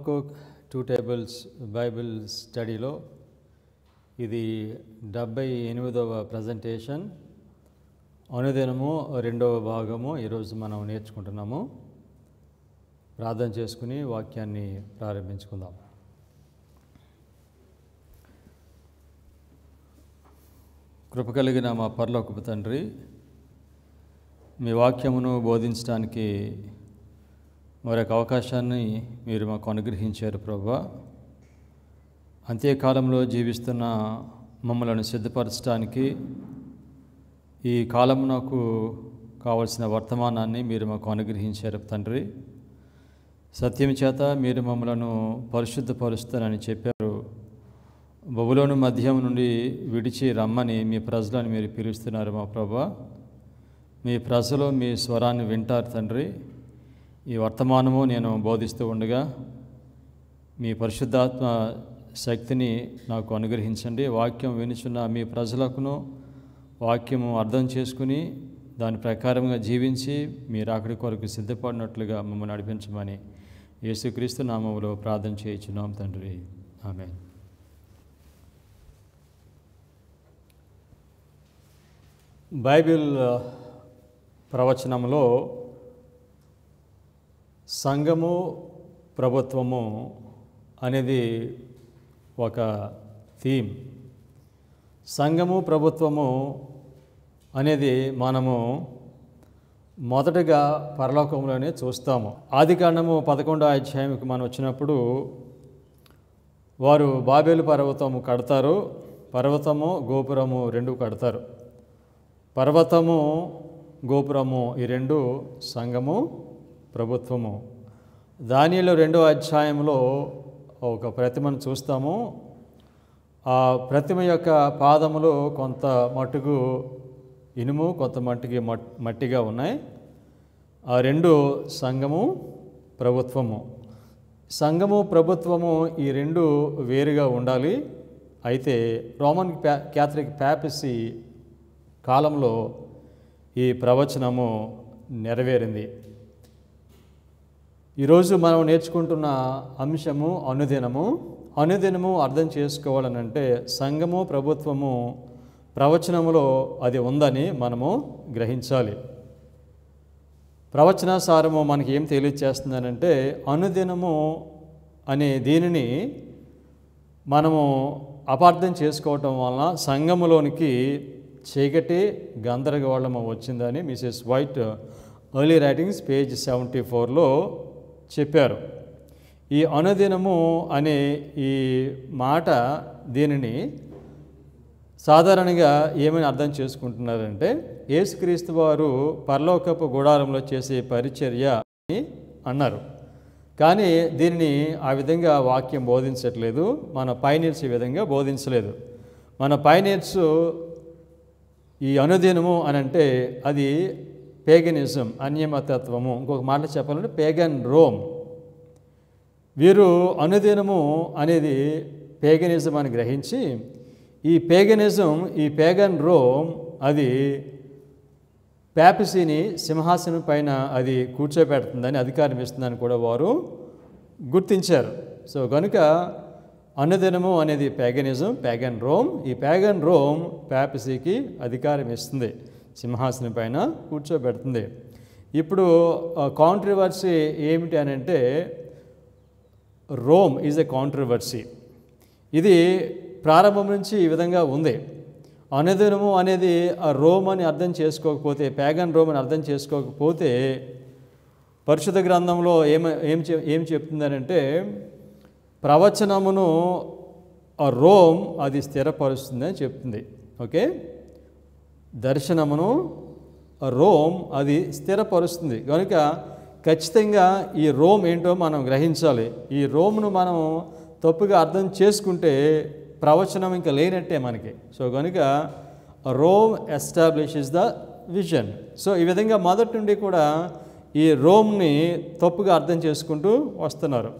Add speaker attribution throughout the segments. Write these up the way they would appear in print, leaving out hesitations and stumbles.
Speaker 1: హబక్కూక్ 2 tables Bible స్టడీలో ఇది 78వ presentation. అనుదినము 2వ భాగము ఈరోజు మనం నేర్చుకుంటున్నాము. ప్రార్థన చేసుకుని వాక్యాన్ని ప్రారంభించుకుందాం. కృప కలిగిన మా పరలోకపు తండ్రి, మీ వాక్యమును బోధించడానికి మరొక అవకాశాన్ని మీరు మాకు అనుగ్రహించారు ప్రభువా. అంత్యకాలంలో జీవిస్తున్న మమ్మల్ని సిద్ధపరచడానికి ఈ కాలం నాకు కావలసిన వర్తమానాన్ని మీరు మాకు అనుగ్రహించారు తండ్రి. సత్యం చేత మీరు మమ్మలను పరిశుద్ధపరుస్తానని చెప్పారు. బబులోను మధ్యం నుండి విడిచి రమ్మని మీ ప్రజలను మీరు పిలుస్తున్నారు మా ప్రభువా. మీ ప్రజలు మీ స్వరాన్ని వింటారు తండ్రి. ఈ వర్తమానము నేను బోధిస్తూ ఉండగా మీ పరిశుద్ధాత్మ శక్తిని నాకు అనుగ్రహించండి. వాక్యం వినుచున్న మీ ప్రజలకును వాక్యము అర్థం చేసుకుని దాని ప్రకారంగా జీవించి మీరు అక్కడి కొరకు సిద్ధపడినట్లుగా మమ్మల్ని నడిపించమని యేసుక్రీస్తు నామములో ప్రార్థన చేయించున్నాం తండ్రి, ఆమేన్. బైబిల్ ప్రవచనంలో సంఘము ప్రభుత్వము అనేది ఒక థీమ్. సంఘము ప్రభుత్వము అనేది మనము మొదటగా పరలోకంలోనే చూస్తాము. ఆదికాండము 11వ అధ్యాయంకి మనం వచ్చినప్పుడు వారు బాబేలు పర్వతము కడతారు. పర్వతము గోపురము 2 కడతారు. పర్వతము గోపురము ఈ 2 సంఘము ప్రభుత్వము. దానియేలు 2వ అధ్యాయంలో ఒక ప్రతిమను చూస్తాము. ఆ ప్రతిమ యొక్క పాదములు కొంత మట్టుకు ఇనుము, కొంత మట్టుకి మట్టిగా ఉన్నాయి. ఆ 2 సంఘము ప్రభుత్వము. సంఘము ప్రభుత్వము ఈ 2 వేరుగా ఉండాలి. అయితే రోమన్ క్యాథలిక్ పాపసీ కాలంలో ఈ ప్రవచనము నెరవేరింది. ఈరోజు మనం నేర్చుకుంటున్న అంశము అనుదినము. అనుదినము అర్థం చేసుకోవాలనంటే సంఘము ప్రభుత్వము ప్రవచనములో అది ఉందని మనము గ్రహించాలి. ప్రవచనాసారము మనకి ఏం తెలియచేస్తుందనంటే అనుదినము అనే దీనిని మనము అపార్థం చేసుకోవటం వలన సంఘములోనికి చీకటి గందరగోళము వచ్చిందని Mrs White early writings page 74లో చెప్పారు. ఈ అనుదినము అనే ఈ మాట దీనిని సాధారణంగా ఏమని అర్థం చేసుకుంటున్నారంటే యేసుక్రీస్తు వారు పరలోకపు గుడారంలో చేసే పరిచర్య అని అన్నారు. కానీ దీనిని ఆ విధంగా వాక్యం బోధించట్లేదు. మన పైనీర్స్ ఈ విధంగా బోధించలేదు. మన పైనీర్స్ ఈ అనుదినము అని అంటే అది పేగనిజం, అన్యమతత్వము. ఇంకొక మాట చెప్పాలంటే పేగన్ రోమ్. వీరు అనుదినము అనేది పేగనిజం అని గ్రహించి ఈ పేగనిజం, ఈ పేగన్ రోమ్ అది పాపసీని సింహాసనం పైన అది కూర్చోబెడుతుందని, అధికారం ఇస్తుందని కూడా వారు గుర్తించారు. సో కనుక అనుదినము అనేది పేగనిజం, పేగన్ రోమ్. ఈ పేగన్ రోమ్ పాపసీకి అధికారం ఇస్తుంది, సింహాసనం పైన కూర్చోబెడుతుంది. ఇప్పుడు కాంట్రవర్సీ ఏమిటి అని అంటే రోమ్ ఈజ్ ఎ కాంట్రవర్సీ. ఇది ప్రారంభం నుంచి ఈ విధంగా ఉంది. అనుదినము అనేది ఆ రోమ్ అని అర్థం చేసుకోకపోతే, పేగన్ రోమ్ అని అర్థం చేసుకోకపోతే పరిశుద్ధ గ్రంథంలో ఏం చెప్తుందనంటే ప్రవచనమును ఆ రోమ్ అది స్థిరపరుస్తుందని చెప్తుంది. ఓకే, దర్శనమును రోమ్ అది స్థిరపరుస్తుంది. కనుక ఖచ్చితంగా ఈ రోమ్ ఏంటో మనం గ్రహించాలి. ఈ రోమ్ను మనం తప్పుగా అర్థం చేసుకుంటే ప్రవచనం ఇంకా లేనట్టే మనకి. సో కనుక Rome establishes the vision. So ఈ విధంగా మొదటి నుండి కూడా ఈ రోమ్ని తప్పుగా అర్థం చేసుకుంటూ వస్తున్నారు.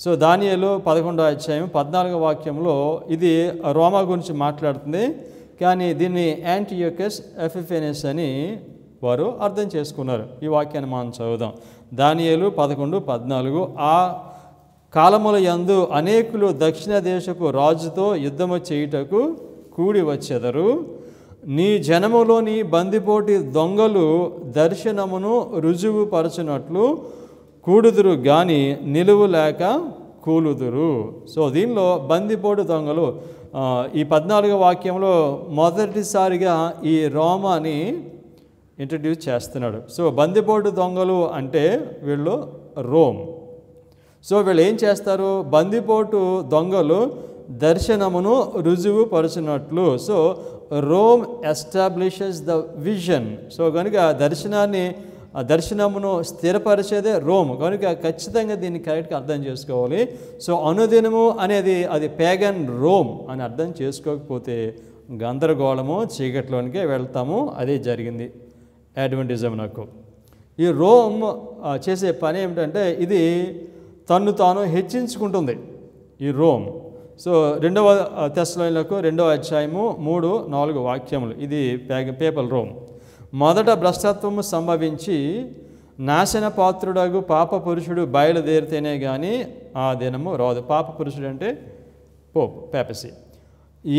Speaker 1: సో దానియేలు 11వ అధ్యాయం 14వ వాక్యంలో ఇది రోమా గురించి మాట్లాడుతుంది. కానీ దీన్ని యాంటియోకస్ ఎపిఫెనెస్ అని వారు అర్థం చేసుకున్నారు. ఈ వాక్యాన్ని మనం చదువుదాం. దానియేలు 11:14. ఆ కాలముల యందు అనేకులు దక్షిణ దేశపు రాజుతో యుద్ధము చేయుటకు కూడి వచ్చెదరు. నీ జనములోని బందిపోటి దొంగలు దర్శనమును రుజువుపరచునట్లు కూడుదురు గాని నిలువు లేక కూలుదురు. సో దీనిలో బందిపోటు దొంగలు ఈ 14వ వాక్యంలో మొదటిసారిగా ఈ రోమాని ఇంట్రడ్యూస్ చేస్తున్నాడు. సో బందిపోటు దొంగలు అంటే వీళ్ళు రోమ్. సో వీళ్ళు ఏం చేస్తారు? బందిపోటు దొంగలు దర్శనమును రుజువు పరచినట్లు. So Rome establishes the vision. So కనుక దర్శనమును స్థిరపరిచేదే రోమ్. కనుక ఖచ్చితంగా దీన్ని కరెక్ట్గా అర్థం చేసుకోవాలి. సో అనుదినము అనేది అది పేగన్ రోమ్ అని అర్థం చేసుకోకపోతే గందరగోళము చీకట్లోనికే వెళ్తాము. అదే జరిగింది అడ్వెంటిజం. నాకు ఈ రోమ్ చేసే పని ఏమిటంటే ఇది తన్ను తాను హెచ్చించుకుంటుంది ఈ రోమ్. సో 2వ తెస్సలోనికైలకు 2వ అధ్యాయము 3-4 వాక్యములు. ఇది పేపల్ రోమ్. మొదట భ్రష్టత్వము సంభవించి నాశన పాత్రుడగు పాప పురుషుడు బయలుదేరితేనే కానీ ఆ దినము రాదు. పాప పురుషుడు అంటే పేపసీ.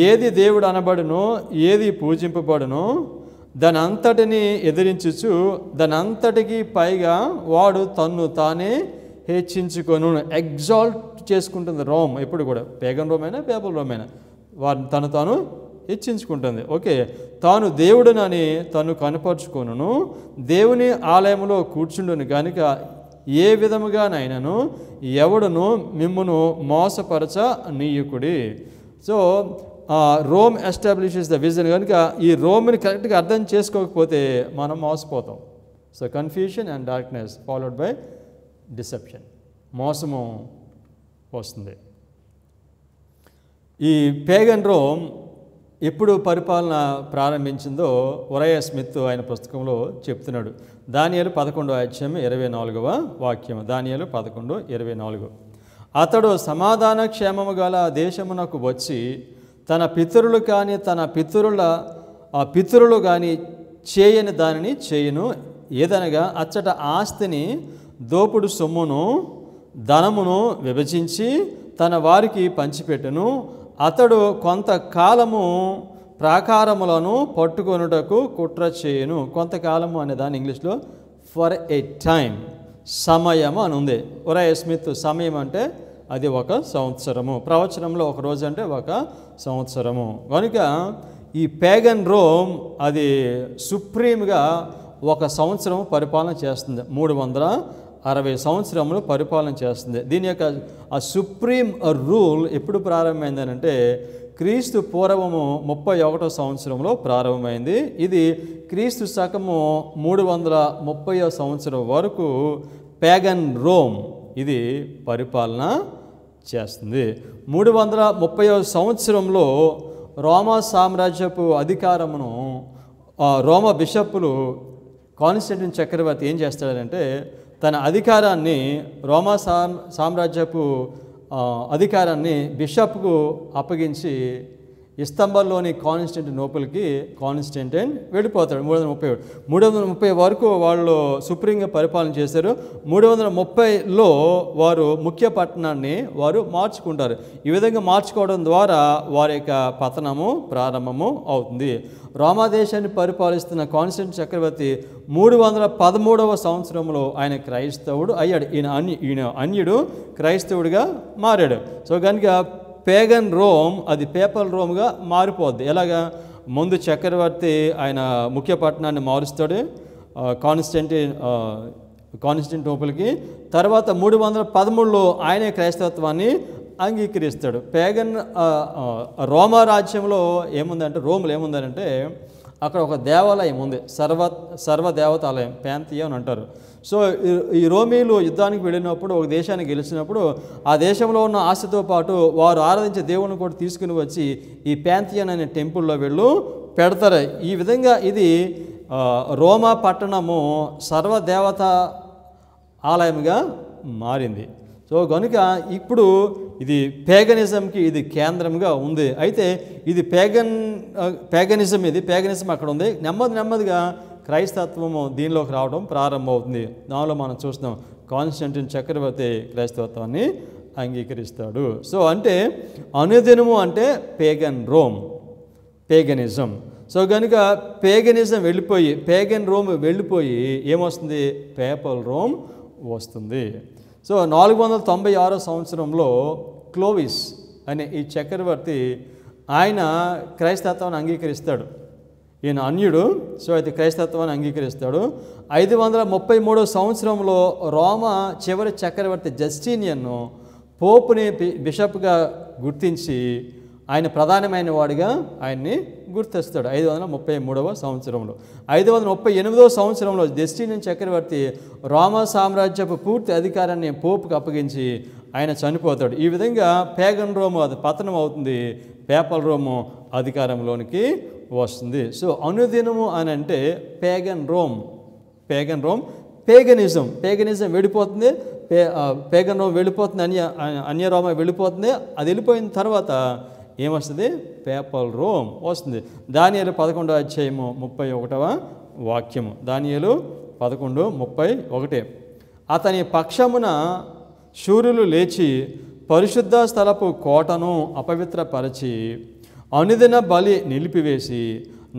Speaker 1: ఏది దేవుడు అనబడునో, ఏది పూజింపబడునో దాని అంతటిని ఎదిరించుచు దాని అంతటికి పైగా వాడు తన్ను తానే హెచ్చించుకొను. ఎగ్జాల్ట్ చేసుకుంటుంది రోమ్. ఎప్పుడు కూడా పేగన్ రోమ్ అయినా పేపల్ రోమ్ అయినా వారిని తాను హెచ్చించుకుంటుంది. ఓకే, తాను దేవుడునని తను కనపరుచుకొనును, దేవుని ఆలయంలో కూర్చుండును కనుక ఏ విధముగానైనాను ఎవడును మిమ్మును మోసపరచ నీయుకుడి. So Rome establishes the vision. కనుక ఈ రోమ్ని కరెక్ట్గా అర్థం చేసుకోకపోతే మనం మోసపోతాం. So confusion and darkness followed by deception, మోసము వస్తుంది. ఈ పేగన్ రోమ్ ఎప్పుడు పరిపాలన ప్రారంభించిందో ఒరయా స్మిత్ ఆయన పుస్తకంలో చెప్తున్నాడు. దానియేలు 11వ అధ్యాయం 24వ వాక్యం. దానియేలు 11:24. అతడు సమాధాన క్షేమము గల దేశమునకు వచ్చి తన పితరులు కానీ తన పితరులు కానీ చేయని దానిని చేయును. ఏదనగా అచ్చట ఆస్తిని దోపుడు సొమ్మును ధనమును విభజించి తన వారికి పంచిపెట్టును. అతడు కొంతకాలము ప్రాకారములను పట్టుకొనుటకు కుట్ర చేయును. కొంతకాలము అనే దాన్ని ఇంగ్లీష్లో ఫర్ ఏ టైం, సమయము అని ఉంది. ఒరయా స్మిత్ సమయం అంటే అది 1 సంవత్సరము. ప్రవచనంలో 1 రోజు అంటే 1 సంవత్సరము. కనుక ఈ పేగన్ రోమ్ అది సుప్రీంగా 1 సంవత్సరం పరిపాలన చేస్తుంది. 360 సంవత్సరములు పరిపాలన చేస్తుంది. దీని యొక్క ఆ సుప్రీం రూల్ ఎప్పుడు ప్రారంభమైందనంటే క్రీస్తు పూర్వము 31వ సంవత్సరంలో ప్రారంభమైంది. ఇది క్రీస్తు శకము 330వ సంవత్సరం వరకు పేగన్ రోమ్ ఇది పరిపాలన చేస్తుంది. 330వ సంవత్సరంలో రోమా సామ్రాజ్యపు అధికారమును రోమా బిషప్పులు కాన్స్టంటైన్ చక్రవర్తి ఏం చేస్తాడంటే తన అధికారాన్ని రోమా సామ్రాజ్యపు అధికారాన్ని బిషప్కు అప్పగించి ఇస్తాంబుల్లోని కాన్స్టంటైన్ వెళ్ళిపోతాడు. 330 వరకు వాళ్ళు సుప్రీంగా పరిపాలన చేశారు. 330లో వారు ముఖ్య పట్టణాన్ని వారు మార్చుకుంటారు. ఈ విధంగా మార్చుకోవడం ద్వారా వారి యొక్క పతనము ప్రారంభము అవుతుంది. రోమా దేశాన్ని పరిపాలిస్తున్న కాన్స్టంటైన్ చక్రవర్తి 313వ సంవత్సరంలో ఆయన క్రైస్తవుడు అయ్యాడు. ఈయన అన్యుడు క్రైస్తవుడిగా మారాడు. సో కనుక పేగన్ రోమ్ అది పేపల్ రోమ్గా మారిపోద్ది. ఎలాగా? ముందు చక్రవర్తి ఆయన ముఖ్య పట్టణాన్ని మారుస్తాడు కాన్స్టంటినోపుల్కి. తర్వాత 313లో ఆయనే క్రైస్తవత్వాన్ని అంగీకరిస్తాడు. పేగన్ రోమా రాజ్యంలో ఏముందంటే రోమ్లో ఏముందంటే అక్కడ ఒక దేవాలయం ఉంది, సర్వదేవతాలయం, ప్యాంథియోన్ అంటారు. సో ఈ రోమీలు యుద్ధానికి వెళ్ళినప్పుడు ఒక దేశాన్ని గెలిచినప్పుడు ఆ దేశంలో ఉన్న ఆశతో పాటు వారు ఆరాధించే దేవుని కూడా తీసుకుని వచ్చి ఈ ప్యాంథియోన్ అనే టెంపుల్లో వీళ్ళు పెడతారు. ఈ విధంగా ఇది రోమా పట్టణము సర్వదేవత ఆలయంగా మారింది. సో కనుక ఇప్పుడు ఇది పేగనిజంకి ఇది కేంద్రంగా ఉంది. అయితే ఇది పేగనిజం అక్కడ ఉంది. నెమ్మదిగా క్రైస్తత్వము దీనిలోకి రావడం ప్రారంభమవుతుంది. దానిలో మనం చూస్తున్నాం కాన్స్టంటైన్ చక్రవర్తి క్రైస్తవత్వాన్ని అంగీకరిస్తాడు. సో అంటే అనుదినము అంటే పేగన్ రోమ్, పేగనిజం. సో కనుక పేగన్ రోమ్ వెళ్ళిపోయి ఏమొస్తుంది? పేపల్ రోమ్ వస్తుంది. సో 496 సంవత్సరంలో క్లోవిస్ అనే ఈ చక్రవర్తి ఆయన క్రైస్తత్వాన్ని అంగీకరిస్తాడు. ఈయన అన్యుడు, సో అయితే క్రైస్తత్వాన్ని అంగీకరిస్తాడు. 533 సంవత్సరంలో రోమా చివరి చక్రవర్తి జస్టీనియన్ను పోపుని బిషప్గా గుర్తించి ఆయన ప్రధానమైన వాడిగా ఆయన్ని గుర్తిస్తాడు 533 సంవత్సరంలో. 538 సంవత్సరంలో జస్టీనియన్ చక్రవర్తి రోమా సామ్రాజ్యపు పూర్తి అధికారాన్ని పోపుకు అప్పగించి ఆయన చనిపోతాడు. ఈ విధంగా పేగన్ రోము అది పతనం అవుతుంది, పేపల్ రోము అధికారంలోనికి వస్తుంది. సో అనుదినము అని అంటే పేగన్ రోమ్, పేగనిజం వెళ్ళిపోతుంది, పేగన్ రోమ్ వెళ్ళిపోతుంది, అన్య రోమ వెళ్ళిపోతుంది. అది వెళ్ళిపోయిన తర్వాత ఏమొస్తుంది? పేపల్ రోమ్ వస్తుంది. దానియేలు 11వ అధ్యాయము 31వ వాక్యము. దానియేలు 11:31. అతని పక్షమున శూరులు లేచి పరిశుద్ధ స్థలపు కోటను అపవిత్రపరచి అనుదిన బలి నిలిపివేసి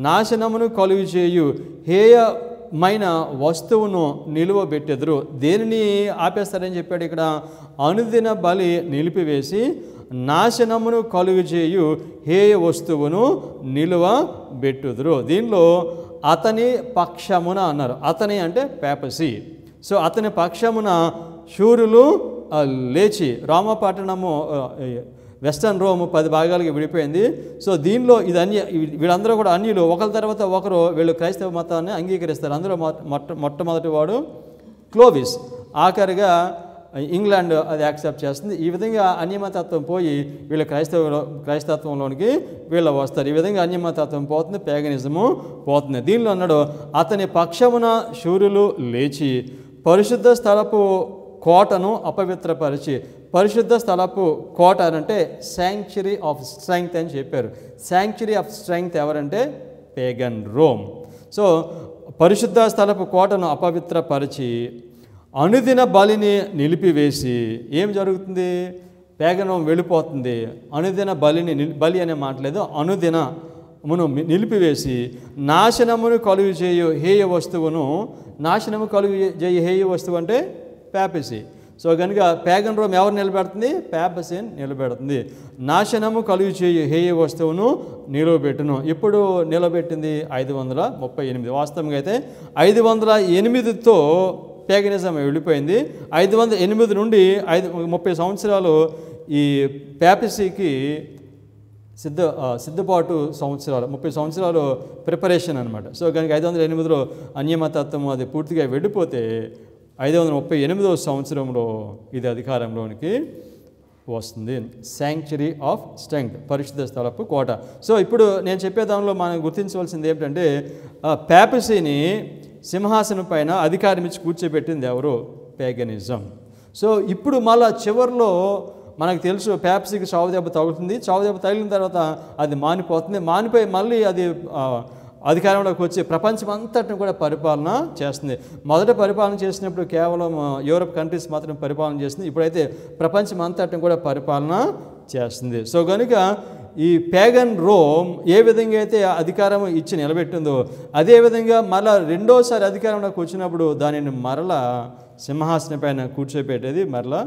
Speaker 1: నాశనమును కలుగు చేయు హేయమైన వస్తువును నిలువబెట్టెదరు. దేనిని ఆపేస్తారని చెప్పాడు ఇక్కడ? అనుదిన బలి నిలిపివేసి నాశనమును కలుగు చేయు హేయ వస్తువును నిలువబెట్టుదురు. దీనిలో అతని పక్షమున అన్నారు. అతని అంటే పేపసీ. సో అతని పక్షమున శూరులు లేచి, రోమపట్టణము వెస్టర్న్ రోమ్ 10 భాగాలుగా విడిపోయింది. సో దీనిలో వీళ్ళందరూ కూడా అన్యులు, ఒకరి తర్వాత ఒకరు వీళ్ళు క్రైస్తవ మతాన్ని అంగీకరిస్తారు. అందులో మొట్టమొదటి వాడు క్లోవిస్, ఆఖరిగా ఇంగ్లాండ్ అది యాక్సెప్ట్ చేస్తుంది. ఈ విధంగా అన్యమతత్వం పోయి వీళ్ళ క్రైస్తత్వంలోనికి వీళ్ళు వస్తారు. ఈ విధంగా అన్యమతత్వం పోతుంది, పేగనిజము పోతుంది. దీనిలో అన్నాడు అతని పక్షమున శూరులు లేచి పరిశుద్ధ స్థలపు కోటను అపవిత్రపరిచి. పరిశుద్ధ స్థలపు కోట అంటే శాంక్చురీ ఆఫ్ స్ట్రెంగ్త్ అని చెప్పారు. శాంక్చురీ ఆఫ్ స్ట్రెంగ్త్ ఎవరంటే పేగన్ రోమ్. సో పరిశుద్ధ స్థలపు కోటను అపవిత్రపరిచి అనుదిన బలిని నిలిపివేసి ఏం జరుగుతుంది? పేగన్ రోమ్ వెళ్ళిపోతుంది. అనుదిన బలి అనే మాటలేదు, అనుదినమును నిలిపివేసి నాశనమును కలుగు చేయు హేయ వస్తువును, నాశనము కలుగు చేయు హేయ వస్తువు అంటే పేపసీ. సో కనుక పేగన్ రోమ్ ఎవరు నిలబెడుతుంది? పేపసీని నిలబెడుతుంది. నాశనము కలుగు చేయు హేయ వస్తువును నిలవబెట్టును. ఇప్పుడు నిలబెట్టింది 538. వాస్తవంగా అయితే 508తో పేగనిజం వెళ్ళిపోయింది. 508 నుండి 30 సంవత్సరాలు ఈ పేపసీకి సిద్ధపాటు సంవత్సరాలు, 30 సంవత్సరాలు ప్రిపరేషన్ అనమాట. సో కనుక 508లో అన్యమతత్వం అది పూర్తిగా వెళ్ళిపోతే 538వ సంవత్సరంలో ఇది అధికారంలోనికి వస్తుంది. శాంక్చురీ ఆఫ్ స్ట్రెంగ్త్, పరిశుద్ధ స్థలపు కోట. సో ఇప్పుడు నేను చెప్పే దానిలో మనం గుర్తించవలసింది ఏమిటంటే పేపసీని సింహాసనం పైన అధికారం ఇచ్చి కూర్చోబెట్టింది ఎవరు? పేగనిజం. సో ఇప్పుడు మళ్ళా చివరిలో మనకు తెలుసు పేపసీకి చావు దెబ్బ తగులుతుంది. చావు దెబ్బ తగిలిన తర్వాత అది మానిపోతుంది. మానిపోయి మళ్ళీ అది అధికారంలోకి వచ్చి ప్రపంచం అంతటిని కూడా పరిపాలన చేస్తుంది. మొదట పరిపాలన చేసినప్పుడు కేవలం యూరప్ కంట్రీస్ మాత్రం పరిపాలన చేస్తుంది. ఇప్పుడైతే ప్రపంచం అంతటిని కూడా పరిపాలన చేస్తుంది. సో కనుక ఈ పేగన్ రోమ్ ఏ విధంగా అయితే అధికారం ఇచ్చి నిలబెట్టిందో అదేవిధంగా మళ్ళా రెండోసారి అధికారంలోకి వచ్చినప్పుడు దానిని మరలా సింహాసనం పైన కూర్చోబెట్టేది మరలా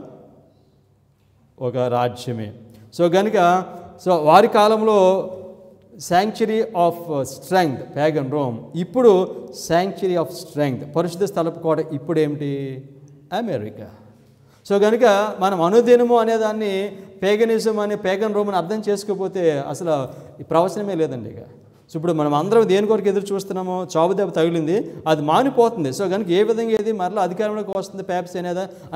Speaker 1: ఒక రాజ్యమే. సో కనుక వారి కాలంలో sanctuary of strength pagan Rome, ఇప్పుడు శాంక్చురీ ఆఫ్ స్ట్రెంగ్త్ పరిశుద్ధ స్థలపు కోట ఇప్పుడు ఏమిటి? అమెరికా. సో కనుక మనం అనుదినము అనేదాన్ని పేగనిజం అని పేగన్ రోమ్ అని అర్థం చేసుకోకపోతే అసలు ఈ ప్రవచనమే లేదండి. ఇక సో ఇప్పుడు మనం అందరం దేని కొరకు ఎదురు చూస్తున్నామో, చావు దెబ్బ తగిలింది, అది మానిపోతుంది. సో కనుక ఏ విధంగా ఏది మరలా అధికారంలోకి వస్తుంది పేపసీ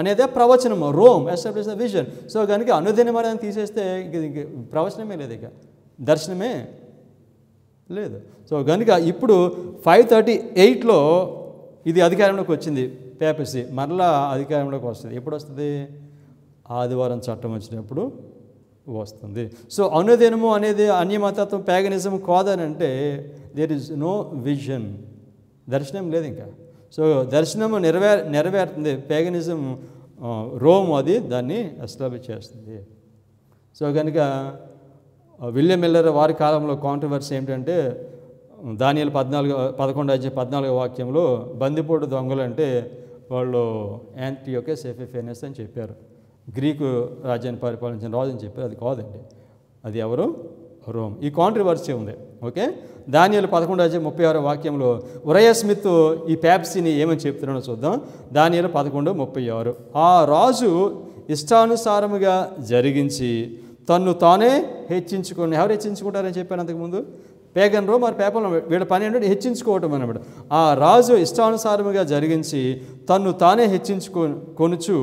Speaker 1: అనేదే ప్రవచనము. Rome establish the vision. So కనుక అనుదినం అనేది తీసేస్తే ఇంక ప్రవచనమే లేదు, ఇక దర్శనమే లేదు. సో కనుక ఇప్పుడు 538లో ఇది అధికారంలోకి వచ్చింది పేపసీ, మరలా అధికారంలోకి వస్తుంది. ఎప్పుడు వస్తుంది? ఆదివారం చట్టం వచ్చినప్పుడు వస్తుంది. సో అనుదినము అనేది అన్యమతత్వం పేగనిజం కాదని అంటే దేర్ ఇస్ నో విజన్, దర్శనం లేదు ఇంకా. సో దర్శనము నెరవేరుతుంది, పేగనిజం రోమ్ అది దాన్ని ఎస్టాబ్లిష్ చేస్తుంది. సో కనుక విలియం మిల్లర్ వారి కాలంలో కాంట్రవర్సీ ఏమిటంటే దానియేలు 11 వాక్యంలో బందిపోటు దొంగలు అంటే వాళ్ళు యాంటియోకస్ ఎపిఫెనస్ అని చెప్పారు. గ్రీకు రాజ్యాన్ని పరిపాలించిన రాజు అని చెప్పారు. అది కాదండి, అది ఎవరు? రోమ్. ఈ కాంట్రవర్సీ ఉంది. ఓకే, దానియేలు 11:36 వాక్యంలో ఉరయా స్మిత్ ఈ ప్యాప్సీని ఏమని చెప్తున్నాడో చూద్దాం. దానియేలు 11:36 ఆ రాజు ఇష్టానుసారముగా జరిగించి తన్ను తానే హెచ్చించుకుని. ఎవరు హెచ్చించుకుంటారని చెప్పాను అంతకుముందు? Pagan Rome. మరి పేపర్లో వీళ్ళ పని ఏంటంటే హెచ్చించుకోవటం అన్నమాట. ఆ రాజు ఇష్టానుసారముగా జరిగించి తన్ను తానే హెచ్చించుకొనుచు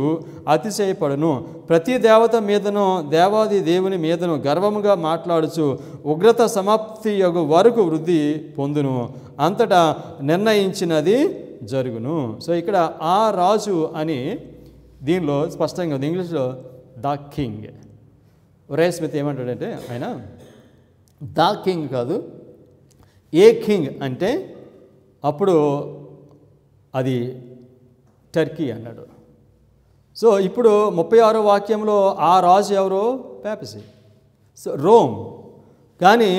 Speaker 1: అతిశయపడును. ప్రతి దేవత మీదను దేవాది దేవుని మీదను గర్వముగా మాట్లాడుచు ఉగ్రత సమాప్తి యొగు వరకు వృద్ధి పొందును. అంతటా నిర్ణయించినది జరుగును. సో ఇక్కడ ఆ రాజు అని దీనిలో స్పష్టంగా ఉంది. ఇంగ్లీష్లో ద కింగ్. ఉరయా స్మిత్ ఏమంటాడంటే ఆయన ద కింగ్ కాదు, ఏ కింగ్ అంటే అప్పుడు అది టర్కీ అన్నాడు. సో ఇప్పుడు 36 వాక్యంలో ఆ రాజు ఎవరో? పాపసీ. So Rome. కానీ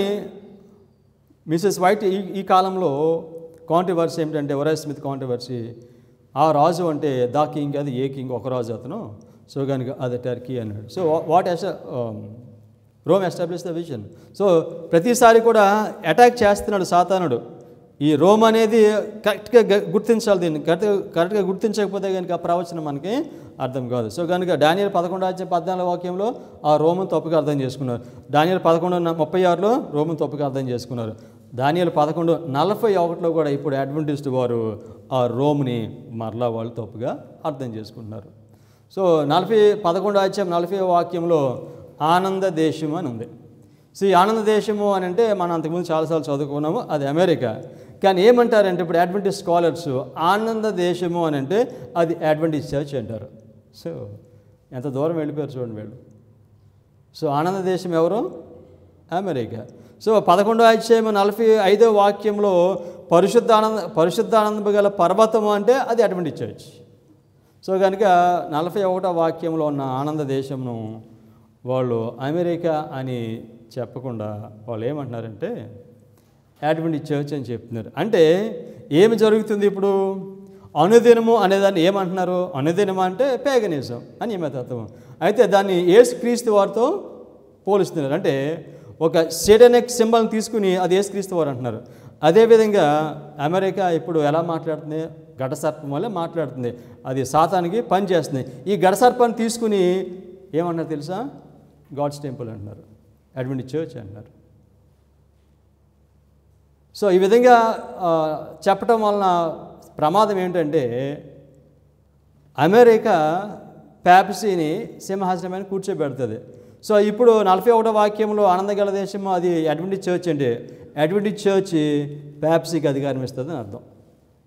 Speaker 1: మిసెస్ వైట్ ఈ కాలంలో కాంట్రవర్సీ ఏమిటంటే ఉరయా స్మిత్ కాంట్రవర్సీ, ఆ రాజు అంటే ద కింగ్, అది ఏ కింగ్, ఒక రాజు అతను. సో కనుక అది టర్కీ అన్నాడు. So what Rome establish the vision. So ప్రతిసారి కూడా అటాక్ చేస్తున్నాడు సాతానుడు. ఈ రోమ్ అనేది కరెక్ట్గా గుర్తించాలి. దీన్ని కరెక్ట్గా గుర్తించకపోతే కనుక ఆ ప్రవచనం మనకి అర్థం కాదు. సో కనుక దానియేలు 11:14 వాక్యంలో ఆ రోమన్ తప్పుగా అర్థం చేసుకున్నారు. దానియేలు 11:36లో రోమన్ తప్పుగా అర్థం చేసుకున్నారు. దానియేలు 11:41లో కూడా ఇప్పుడు అడ్వెంటిస్ట్ వారు ఆ రోమ్ని మరలా వాళ్ళు తప్పుగా అర్థం చేసుకుంటున్నారు. సో 11:40 వాక్యంలో ఆనంద దేశము అని ఉంది. సో ఈ ఆనంద దేశము అని అంటే మనం అంతకుముందు చాలాసార్లు చదువుకున్నాము, అది అమెరికా. కానీ ఏమంటారంటే ఇప్పుడు అడ్వెంటిస్ట్ స్కాలర్స్ ఆనంద దేశము అని అంటే అది అడ్వెంటిస్ట్ చర్చ్ అంటారు. సో ఎంత దూరం వెళ్ళిపోయారు చూడండి వీళ్ళు. సో ఆనంద దేశం ఎవరు? అమెరికా. సో 11:45 వాక్యంలో పరిశుద్ధానందము గల పర్వతము అంటే అది అడ్వెంటిస్ట్ చర్చ్. సో కనుక 41 వాక్యంలో ఉన్న ఆనంద దేశంను వాళ్ళు అమెరికా అని చెప్పకుండా వాళ్ళు ఏమంటున్నారంటే అడ్వెంటిస్ట్ చర్చ్ అని చెప్తున్నారు. అంటే ఏమి జరుగుతుంది ఇప్పుడు? అనుదినము అనేదాన్ని ఏమంటున్నారు? అనుదినము అంటే పేగనిజం అని ఏమతత్వం. అయితే దాన్ని యేసుక్రీస్తు వారితో పోలుస్తున్నారు. అంటే ఒక సేటనిక్ సింబల్ని తీసుకుని అది యేసుక్రీస్తు వారు అంటున్నారు. అదేవిధంగా అమెరికా ఇప్పుడు ఎలా మాట్లాడుతుంది? ఘటసర్పం వల్ల మాట్లాడుతుంది. అది సాతానికి పని చేస్తుంది. ఈ ఘటసర్పాన్ని తీసుకుని ఏమన్నారు తెలుసా? గాడ్స్ టెంపుల్ అంటున్నారు, అడ్వెంటిస్ట్ చర్చ్ అంటున్నారు. సో ఈ విధంగా చెప్పటం వలన ప్రమాదం ఏంటంటే అమెరికా పాపసీని సింహాసనమైన కూర్చోబెడుతుంది. సో ఇప్పుడు 41 వాక్యంలో ఆనందగల దేశము అది అడ్వెంటిస్ట్ చర్చ్ అంటే అడ్వెంటిస్ట్ చర్చ్ పాపసీకి అధికారం ఇస్తుందని అర్థం.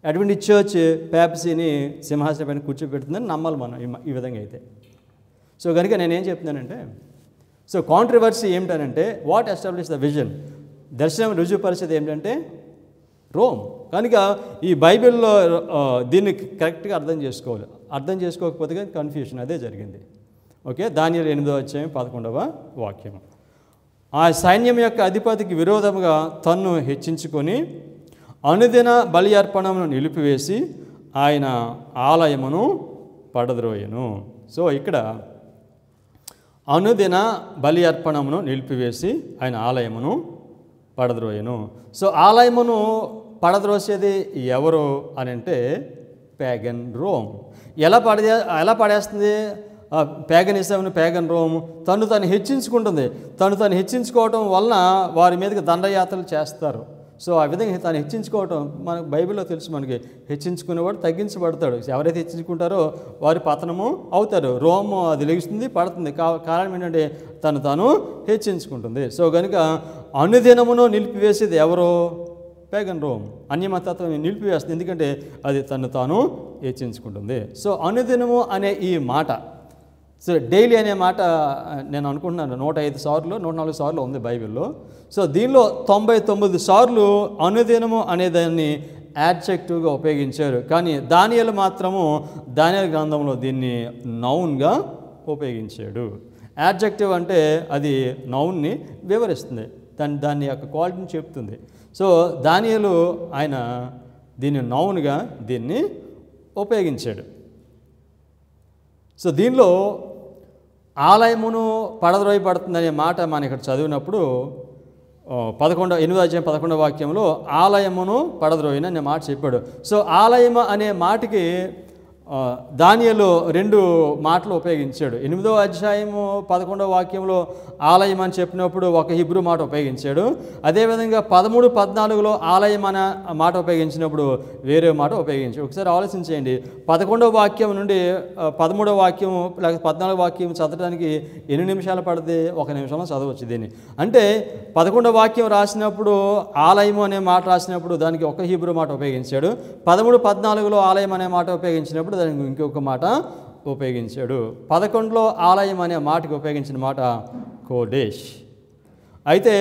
Speaker 1: అడ్వెంటిస్ట్ చర్చ్ పాపసీని సింహాసనమైన కూర్చోబెడుతుందని నమ్మాలి మనం ఈ విధంగా అయితే. సో కనుక నేనేం చెప్తున్నానంటే, సో కాంట్రవర్సీ ఏమిటనంటే వాట్ ఎస్టాబ్లిష్ ద విజన్, దర్శనం రుజువు పరిస్థితి ఏమిటంటే రోమ్. కనుక ఈ బైబిల్లో దీన్ని కరెక్ట్గా అర్థం చేసుకోవాలి. అర్థం చేసుకోకపోతే కానీ కన్ఫ్యూషన్ అదే జరిగింది. ఓకే, దానియేలు 8:11 వాక్యం. ఆ సైన్యం యొక్క అధిపతికి విరోధముగా తన్ను హెచ్చించుకొని అనుదిన బలి అర్పణమును నిలిపివేసి ఆయన ఆలయమును పడద్రోయను. సో ఇక్కడ అనుదిన బలి అర్పణమును నిలిపివేసి ఆయన ఆలయమును పడద్రోయను. సో ఆలయమును పడద్రోసేది ఎవరు అని అంటే పేగన్ రోమ్. ఎలా పడేస్తుంది? పేగనిజంను పేగన్ రోమ్ తను హెచ్చించుకుంటుంది. తను హెచ్చించుకోవటం వలన వారి మీదకి దండయాత్రలు చేస్తారు. సో ఆ విధంగా తను హెచ్చించుకోవటం మనకు బైబిల్లో తెలుసు. మనకి హెచ్చించుకునేవాడు తగ్గించబడతాడు. ఎవరైతే హెచ్చించుకుంటారో వారి పతనము అవుతారు. రోమ్ అది లెగుస్తుంది, పడుతుంది. కారణం ఏంటంటే తాను హెచ్చించుకుంటుంది. సో కనుక అనుదినమును నిలిపివేసేది ఎవరో? Pagan Rome. అన్యమతత్వం నిలిపివేస్తుంది, ఎందుకంటే అది తాను హెచ్చించుకుంటుంది. సో అనుదినము అనే ఈ మాట, సో డైలీ అనే మాట నేను అనుకుంటున్నాను 105 సార్లు 104 సార్లు ఉంది బైబిల్లో. సో దీనిలో 99 సార్లు అనుదినము అనేదాన్ని యాడ్జెక్టివ్గా ఉపయోగించారు. కానీ దానియేలు మాత్రము దానియేలు గ్రంథంలో దీన్ని నౌన్గా ఉపయోగించాడు. యాడ్జెక్టివ్ అంటే అది నౌన్ని వివరిస్తుంది, దాని యొక్క క్వాలిటీని చెప్తుంది. సో దానియేలు ఆయన దీన్ని నౌన్గా దీన్ని ఉపయోగించాడు. సో దీనిలో ఆలయమును పడద్రోయబడుతుందనే మాట మనం ఇక్కడ చదివినప్పుడు 8వ అధ్యాయం 11వ వాక్యంలో ఆలయమును పడద్రోయిన అనే మాట చెప్పాడు. సో ఆలయం అనే మాటకి దానియేలు 2 మాటలు ఉపయోగించాడు. 8వ అధ్యాయము 11వ వాక్యంలో ఆలయం అని చెప్పినప్పుడు ఒక హిబ్రూ మాట ఉపయోగించాడు. అదేవిధంగా 13, 14లో ఆలయం అనే మాట ఉపయోగించినప్పుడు వేరే మాట ఉపయోగించాడు. ఒకసారి ఆలోచించేయండి. 11వ వాక్యం నుండి 13వ వాక్యం లేక 14వ వాక్యం చదవడానికి ఎన్ని నిమిషాలు పడుతుంది? 1 నిమిషంలో చదవచ్చు దీన్ని. అంటే 11వ వాక్యం రాసినప్పుడు ఆలయం అనే మాట రాసినప్పుడు దానికి ఒక హిబ్రూ మాట ఉపయోగించాడు. 13, 14లో ఆలయం అనే మాట ఉపయోగించినప్పుడు దానికి ఇంకొక మాట ఉపయోగించాడు. 11లో ఆలయం అనే మాటకి ఉపయోగించిన మాట కోడేష్. అయితే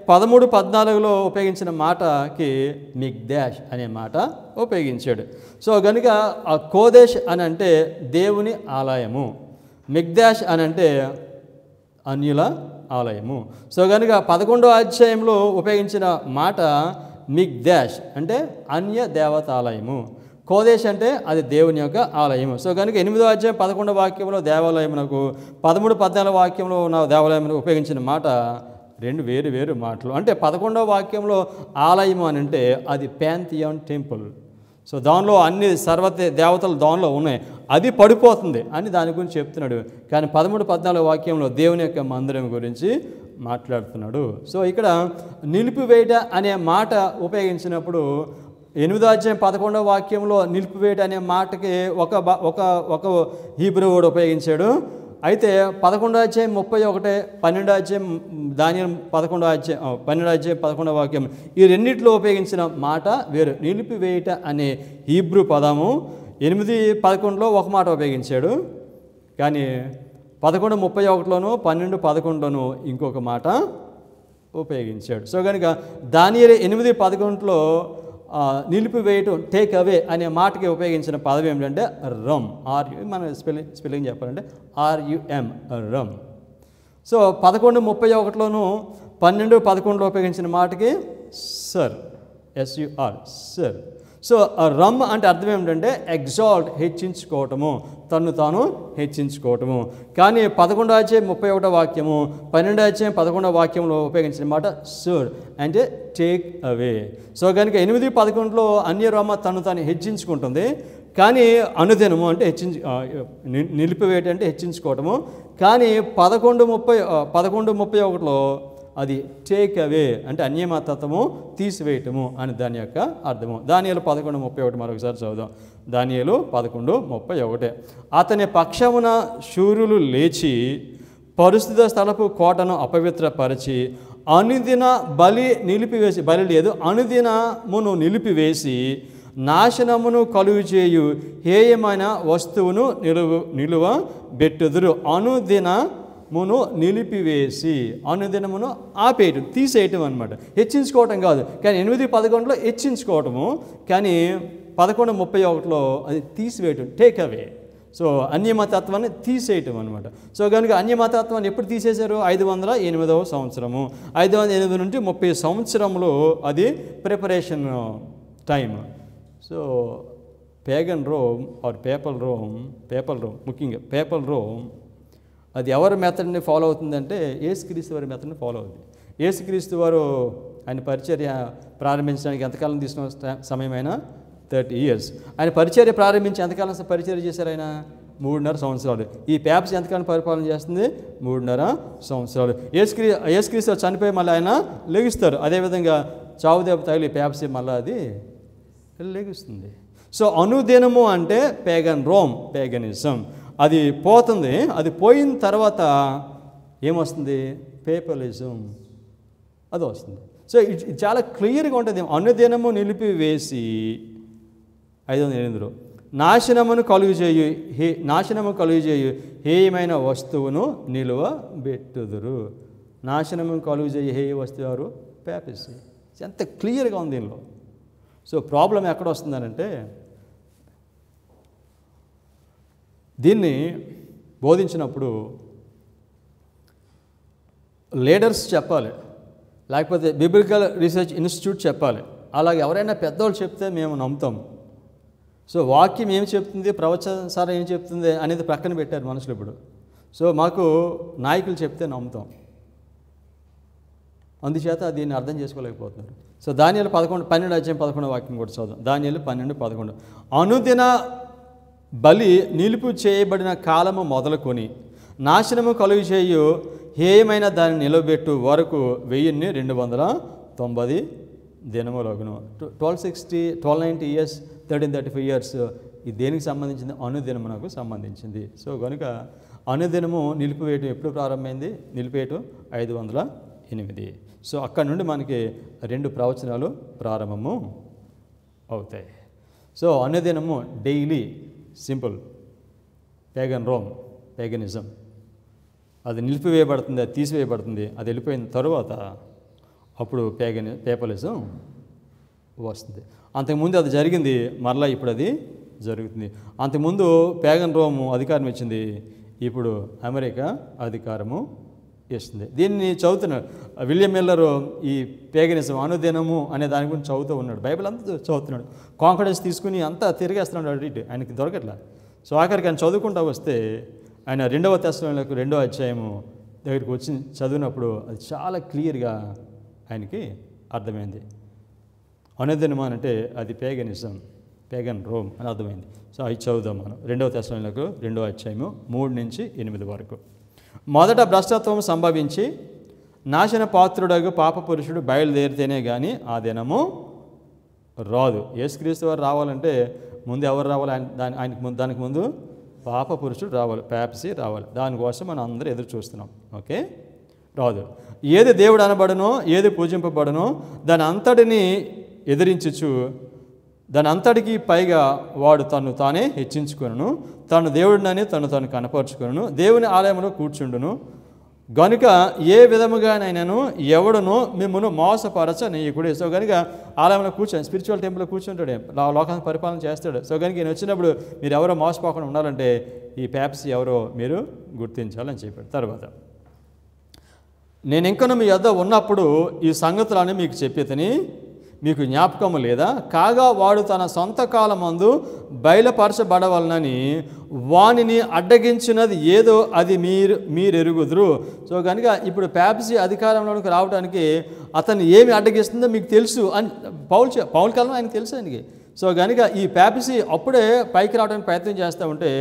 Speaker 1: 13, 14లో ఉపయోగించిన మాటకి మిగ్దాష్ అనే మాట ఉపయోగించాడు. సో కనుక ఆ కోదేష్ అని అంటే దేవుని ఆలయము, మిగ్దాష్ అని అంటే అన్యుల ఆలయము. సో కనుక 11వ అధ్యాయంలో ఉపయోగించిన మాట మిగ్దాష్ అంటే అన్య దేవతాలయము, కోదేశ్ అంటే అది దేవుని యొక్క ఆలయము. సో కనుక 8వ అధ్యాయం 11వ వాక్యంలో దేవాలయమునకు 13, 14 వాక్యంలో ఉన్న దేవాలయమునకు ఉపయోగించిన మాట 2 వేరు మాటలు. అంటే 11వ వాక్యంలో ఆలయము అని అంటే అది ప్యాంథియాన్ టెంపుల్. సో దానిలో అన్ని దేవతలు దానిలో ఉన్నాయి, అది పడిపోతుంది అని దాని గురించి చెప్తున్నాడు. కానీ 13, 14 వాక్యంలో దేవుని యొక్క మందిరం గురించి మాట్లాడుతున్నాడు. సో ఇక్కడ నిలిపివేయట అనే మాట ఉపయోగించినప్పుడు 8వ అధ్యాయం 11వ వాక్యంలో నిలిపివేయట అనే మాటకి ఒక హీబ్రూ వర్డ్ ఉపయోగించాడు. అయితే 11వ అధ్యాయం 31, 12వ అధ్యాయం దానియేలు 12వ అధ్యాయం 11వ వాక్యం ఈ రెండిట్లో ఉపయోగించిన మాట వేరు. నిలిపివేయట అనే హీబ్రూ పదము 8, 11లో ఒక మాట ఉపయోగించాడు. కానీ 11:31లోను 12:11లోను ఇంకొక మాట ఉపయోగించాడు. సో కనుక దానియేలు 8:11లో నిలిపివేయటం టేక్ అవే అనే మాటకి ఉపయోగించిన పదం ఏమిటంటే రమ్, మన స్పెల్లింగ్ చెప్పాలంటే RUM, రమ్. సో 11:31లోను 12:11లో ఉపయోగించిన మాటకి సర్, SUR, సర్. సో రమ్ అంటే అర్థం ఏమిటంటే ఎగ్జాల్ట్, హెచ్చించుకోవటము, తను తాను హెచ్చించుకోవటము. కానీ 11వ అధ్యాయం 31వ వాక్యము 12వ అధ్యాయం 11వ వాక్యంలో ఉపయోగించిన మాట సర్ అంటే టేక్ అవే. సో కనుక 8:11లో అన్య రమ తను తాను హెచ్చించుకుంటుంది. కానీ అనుదినము అంటే నిలిపివేయటం అంటే హెచ్చించుకోవటము. కానీ 11:31లో అది టేక్ అవే అంటే అన్యమతత్వము, తీసివేయటము అని దాని యొక్క అర్థము. దానియేలు 11:31 మరొకసారి చదువుదాం. దానియేలు 11:31 అతని పక్షమున శూరులు లేచి పరిశుద్ధ స్థలపు కోటను అపవిత్రపరిచి అనుదిన బలి నిలిపివేసి, బలి లేదు, అనుదినమును నిలిపివేసి నాశనమును కలుగు చేయు హేయమైన వస్తువును నిలువ బెట్టుదురు. అనుదినమును నిలిపివేసి, అనుదినమును ఆపేయటం, తీసేయటం అనమాట. హెచ్చించుకోవటం కాదు. కానీ 8:11లో హెచ్చించుకోవటము, కానీ 11:31లో అది తీసివేయటం, టేక్ అవే. సో అన్యమతత్వాన్ని తీసేయటం అనమాట. సో కనుక అన్యమతత్వాన్ని ఎప్పుడు తీసేశారు? 508వ సంవత్సరము. 508 నుండి 30 సంవత్సరంలో అది preparation time. So pagan Rome or papal Rome, ముఖ్యంగా పేపల్ రోమ్ అది ఎవరి మెథడ్ని ఫాలో అవుతుందంటే యేసుక్రీస్తు వారి మెథడ్ని ఫాలో అవుతుంది. యేసుక్రీస్తు వారు ఆయన పరిచర్య ప్రారంభించడానికి ఎంతకాలం తీసుకున్న సమయమైనా 30 years. ఆయన పరిచర్య ప్రారంభించి ఎంతకాలం పరిచర్య చేశారు? ఆయన 3.5 సంవత్సరాలు. ఈ ప్యాప్స్ ఎంతకాలం పరిపాలన చేస్తుంది? 3.5 సంవత్సరాలు. యేసుక్రీస్తు చనిపోయి మళ్ళీ ఆయన లెగుస్తారు. అదేవిధంగా చావు దెబ్బ తగిలి ప్యాప్స్ మళ్ళీ అది లెగుస్తుంది. సో అనుదినము అంటే పేగన్ రోమ్, పేగనిజం అది పోతుంది. అది పోయిన తర్వాత ఏమొస్తుంది? పేపలిజం అది వస్తుంది. సో ఇది చాలా క్లియర్గా ఉంటుంది. అనుదినము నిలిపివేసి 508లో నాశనము కలుగు చేయు హేయమైన వస్తువును నిలువ బెట్టుదురు. నాశనము కలుగు చేయు హేయ వస్తువు ఎవరు? పేపసీ. ఎంత క్లియర్గా ఉంది దీనిలో. సో ప్రాబ్లం ఎక్కడ వస్తుందనంటే, దీన్ని బోధించినప్పుడు లీడర్స్ చెప్పాలి, లేకపోతే బిబ్లికల్ రీసెర్చ్ ఇన్స్టిట్యూట్ చెప్పాలి. అలాగే ఎవరైనా పెద్దవాళ్ళు చెప్తే మేము నమ్ముతాం. సో వాక్యం ఏం చెప్తుంది, ప్రవచనసారం ఏం చెప్తుంది అనేది ప్రక్కన పెట్టారు మనుషులు ఇప్పుడు. సో మాకు నాయకులు చెప్తే నమ్ముతాం. అందుచేత దీన్ని అర్థం చేసుకోలేకపోతున్నారు. సో దానియేలు 12:11 వాక్యం కూడా చదువు. దానియేలు 12:11 అనుదిన బలి నిలుపు చేయబడిన కాలము మొదలుకొని నాశనము కలుగు చేయు హేయమైన దాన్ని నిలబెట్టు వరకు 1290 దినములగును. 1290 ఇయర్స్ 1335 ఇయర్స్. ఇది దేనికి సంబంధించింది? అనుదినమునకు సంబంధించింది. సో కనుక అనుదినము నిలిపివేయటం ఎప్పుడు ప్రారంభమైంది? నిలిపేయటం 508. సో అక్కడ నుండి మనకి 2 ప్రవచనాలు ప్రారంభము అవుతాయి. సో అనుదినము డైలీ సింపుల్ పేగన్ రోమ్, పేగనిజం అది నిలిపివేయబడుతుంది, అది తీసివేయబడుతుంది. అది వెళ్ళిపోయిన తరువాత అప్పుడు పేపలిజం వస్తుంది. అంతకుముందు అది జరిగింది, మరలా ఇప్పుడు అది జరుగుతుంది. అంతకుముందు పేగన్ రోము అధికారం ఇచ్చింది, ఇప్పుడు అమెరికా అధికారము ఇస్తుంది. దీన్ని చదువుతున్నాడు విలియం మిల్లరు. ఈ పేగనిజం అనుదినము అనే దాని గురించి చదువుతూ ఉన్నాడు. బైబిల్ అంతా చదువుతున్నాడు. కాన్ఫిడెన్స్ తీసుకుని అంతా తిరిగేస్తున్నాడు. అటు ఇటు ఆయనకి దొరకట్లా. సో ఆఖరికి ఆయన చదువుకుంటూ వస్తే ఆయన 2వ తెస్సలోనికైలకు 2వ అధ్యాయము దగ్గరికి వచ్చి చదివినప్పుడు అది చాలా క్లియర్గా ఆయనకి అర్థమైంది. అనుదినము అంటే అది పేగనిజం, పేగన్ రోమ్ అని అర్థమైంది. సో అది చదువుదాం మనం. 2వ తెస్సలోనికైలకు 2వ అధ్యాయము 3-8 వరకు. మొదట భ్రష్టత్వం సంభవించి నాశన పాత్రుడగు పాప పురుషుడు బయలుదేరితేనే కానీ ఆ దినము రాదు. యేసుక్రీస్తు వారు రావాలంటే ముందు ఎవరు రావాలి? దానికి ముందు పాప పురుషుడు రావాలి, పాపసి రావాలి. దానికోసం మనం అందరూ ఎదురు చూస్తున్నాం. ఓకే, రాదు. ఏది దేవుడు అనబడనో, ఏది పూజింపబడనో దాని అంతటిని ఎదిరించుచు దాని అంతటికి పైగా వాడు తను తానే హెచ్చించుకొనును, తను దేవుడినని తను కనపరుచుకొనును, దేవుని ఆలయంలో కూర్చుండును. గనుక ఏ విధముగానైనాను ఎవడునో మిమ్మల్ని మోసపరచ నీయకుడే. సో కనుక ఆలయంలో కూర్చొని స్పిరిచువల్ టెంపుల్లో కూర్చుంటాడు, లోకాన్ని పరిపాలన చేస్తాడు. సో కనుక ఈయన వచ్చినప్పుడు మీరు ఎవరో మోసపోకుండా ఉండాలంటే ఈ ప్యాప్సీ ఎవరో మీరు గుర్తించాలని చెప్పాడు. తర్వాత నేను ఇంకనూ మీ వద్ద ఉన్నప్పుడు ఈ సంగతులని మీకు చెప్పేతని మీకు జ్ఞాపకము లేదా? కాగా వాడు తన సొంత కాలమందు బయలుపరచబడవలనని వానిని అడ్డగించినది ఏదో అది మీరెరుగుదురు. సో కనుక ఇప్పుడు ప్యాప్సీ అధికారంలోకి రావడానికి అతను ఏమి అడ్డగిస్తుందో మీకు తెలుసు అని పౌలు కాలం ఆయనకు తెలుసు ఆయనకి. సో కనుక ఈ ప్యాప్సీ అప్పుడే పైకి రావడానికి ప్రయత్నం చేస్తూ ఉంటే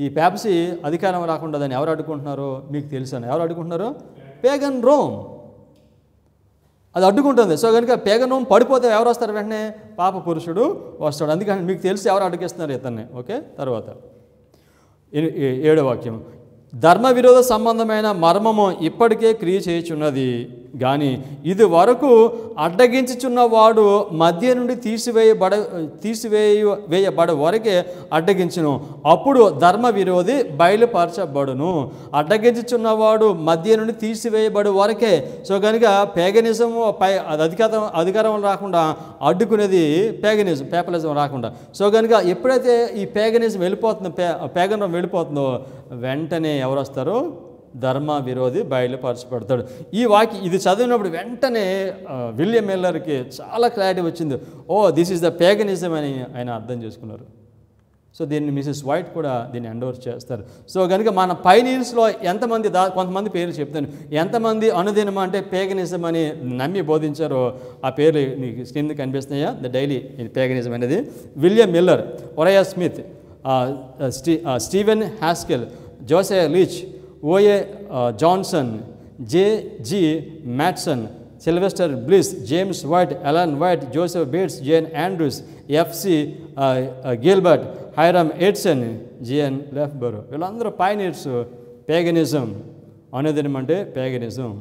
Speaker 1: ఈ ప్యాప్సీ అధికారం రాకుండా దాన్ని ఎవరు అడ్డుకుంటున్నారో మీకు తెలుసు అని. ఎవరు అడ్డుకుంటున్నారు? పేగన్ రోమ్ అది అడ్డుకుంటుంది. సో కనుక పేగన్ రోమ్ పడిపోతే ఎవరు వస్తారు? వెంటనే పాప పురుషుడు వస్తాడు. అందుకని మీకు తెలిసి ఎవరు అడ్డుకిస్తున్నారు ఇతన్ని. ఓకే, తర్వాత 7వ వాక్యం. ధర్మ విరోధ సంబంధమైన మర్మము ఇప్పటికే క్రియ చేయుచున్నది కానీ ఇది వరకు అడ్డగించుచున్నవాడు మధ్య నుండి తీసివేయబడ వరకే అడ్డగించును, అప్పుడు ధర్మ విరోధి బయలుపరచబడును. అడ్డగించుచున్నవాడు మధ్య నుండి తీసివేయబడు వరకే. సో కనుక పేగనిజము అధికారం రాకుండా అడ్డుకునేది పేగనిజం, పేపలిజం రాకుండా. సో కనుక ఎప్పుడైతే ఈ పేగనిజం వెళ్ళిపోతుందో, పేగనిజం వెళ్ళిపోతుందో వెంటనే ఎవరు వస్తారో? ధర్మ విరోధి బయలుపరచబడతాడు. ఇది చదివినప్పుడు వెంటనే విలియం మిల్లర్కి చాలా క్లారిటీ వచ్చింది. దిస్ ఈజ్ ద పేగనిజం అని ఆయన అర్థం చేసుకున్నారు. సో దీన్ని మిసెస్ వైట్ కూడా దీన్ని ఎండోర్స్ చేస్తారు. సో కనుక మన పైనీర్స్లో ఎంతమంది కొంతమంది పేర్లు చెప్తాను, ఎంతమంది అనుదినం అంటే పేగనిజం అని నమ్మి బోధించారో ఆ పేర్లు నీకు స్క్రీన్ కనిపిస్తున్నాయా? ద డైలీ పేగనిజం అనేది William Miller, Uriah Smith, Stephen Haskell, Josiah Litch, OA Johnson, JG. Matteson, Sylvester Bliss, James White, Ellen White, Joseph Bates, JN Andrews, FC Gilbert, Hiram Edson, JN Loughborough, వీళ్ళందరూ pioneers. పేగనిజం అనుదినం అంటే పేగనిజం,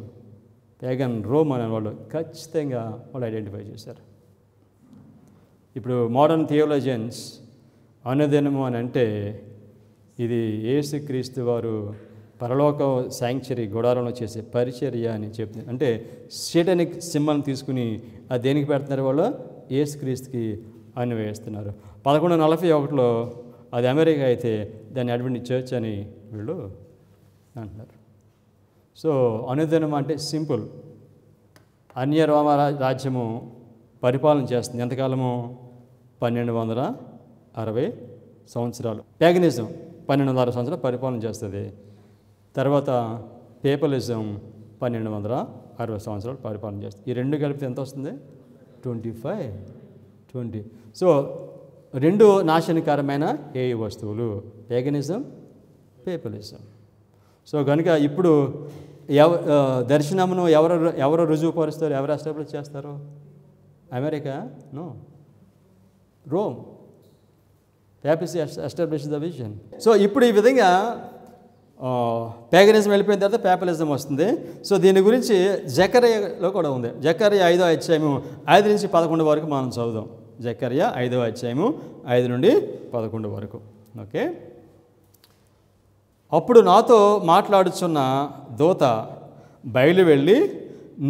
Speaker 1: pagan Rome అనే వాళ్ళు ఖచ్చితంగా వాళ్ళు identify చేశారు. ఇప్పుడు modern థియోలజియన్స్ అనుదినము అని అంటే ఇది యేసుక్రీస్తు వారు పరలోక శాంక్చురీ గుడారంలో చేసే పరిచర్య అని చెప్తుంది. అంటే సేటనిక్ సింబల్ని తీసుకుని అది దేనికి పెడుతున్నారు? వాళ్ళు యేసుక్రీస్తుకి అన్వయిస్తున్నారు. 1141లో అది అమెరికా అయితే దాన్ని అడ్వెంటిస్ట్ చర్చ్ అని వీళ్ళు అంటున్నారు. సో అనుదినం అంటే సింపుల్. అన్య రోమ రాజ్యము పరిపాలన చేస్తుంది. ఎంతకాలము? 1260 సంవత్సరాలు. ప్యాగనిజం 1260 సంవత్సరాలు పరిపాలన చేస్తుంది. తర్వాత పేపలిజం 1260 సంవత్సరాలు పరిపాలన చేస్తుంది. ఈ రెండు కలిపితే ఎంత వస్తుంది? 20. సో రెండు నాశనకరమైన ఏ వస్తువులు, ప్యాగనిజం, పేపలిజం. సో కనుక ఇప్పుడు దర్శనమును ఎవరు రుజువుపరుస్తారు, ఎవరు ఎస్టాబ్లిష్ చేస్తారు? America? No, Rome. Papacy establish the vision. So ఇప్పుడు ఈ విధంగా ప్యాగనిజం వెళ్ళిపోయిన తర్వాత పేపలిజం వస్తుంది. సో దీని గురించి జకర్యాలో కూడా ఉంది. జకర్యా 5వ అధ్యాయము 5 నుంచి 11 వరకు మనం చదువుదాం. జకర్యా 5వ అధ్యాయము 5 నుండి 11 వరకు. ఓకే. అప్పుడు నాతో మాట్లాడుచున్న దూత బయలు వెళ్ళి,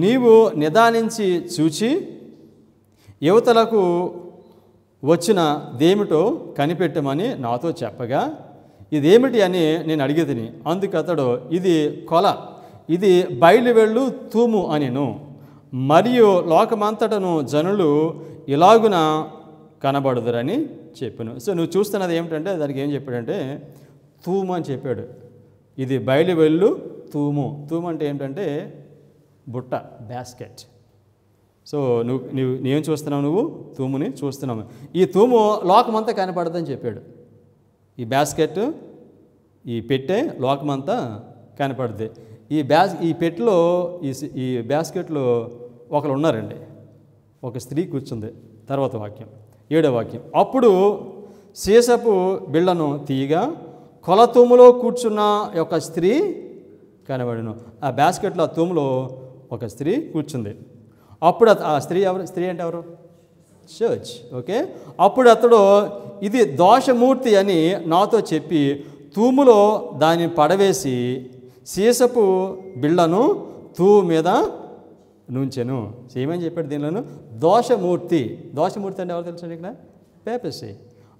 Speaker 1: నీవు నిదానించి చూచి యువతలకు వచ్చిన దేమిటో కనిపెట్టమని నాతో చెప్పగా, ఇదేమిటి అని నేను అడిగి తిని. అందుకు అతడు, ఇది కొల, ఇది బయలు వెళ్ళు తూము అనిను. మరియు లోకమంతటను జనులు ఇలాగున కనబడుదురని చెప్పాను. సో నువ్వు చూస్తున్నది ఏమిటంటే దానికి ఏం చెప్పాడంటే తూము అని చెప్పాడు. ఇది బయలు వెళ్ళు తూము. తూము అంటే ఏంటంటే బుట్ట, బాస్కెట్. సో నువ్వేం చూస్తున్నావు? నువ్వు తూముని చూస్తున్నావు. ఈ తూము లోకమంతా కనపడదని చెప్పాడు. ఈ బాస్కెట్, ఈ పెట్టె లోకమంతా కనపడుద్ది. ఈ పెట్టెలో ఈ బాస్కెట్లో ఒకరు ఉన్నారండి. ఒక స్త్రీ కూర్చుంది. తర్వాత వాక్యం 7వ వాక్యం. అప్పుడు సీసపు బిళ్ళను తీయగా కొల తూములో కూర్చున్న ఒక స్త్రీ కనబడను. ఆ బాస్కెట్లో ఆ తూములో ఒక స్త్రీ కూర్చుంది. అప్పుడు ఆ స్త్రీ ఎవరు? స్త్రీ అంటే ఎవరు? చర్చ్. ఓకే. అప్పుడు అతడు, ఇది దోషమూర్తి అని నాతో చెప్పి తూములో దాన్ని పడవేసి సీసపు బిళ్ళను తూము మీద నుంచెను. ఏమని చెప్పాడు దీనిలోను? దోషమూర్తి. దోషమూర్తి అంటే ఎవరు తెలుసు ఇక్కడ? పేపసీ.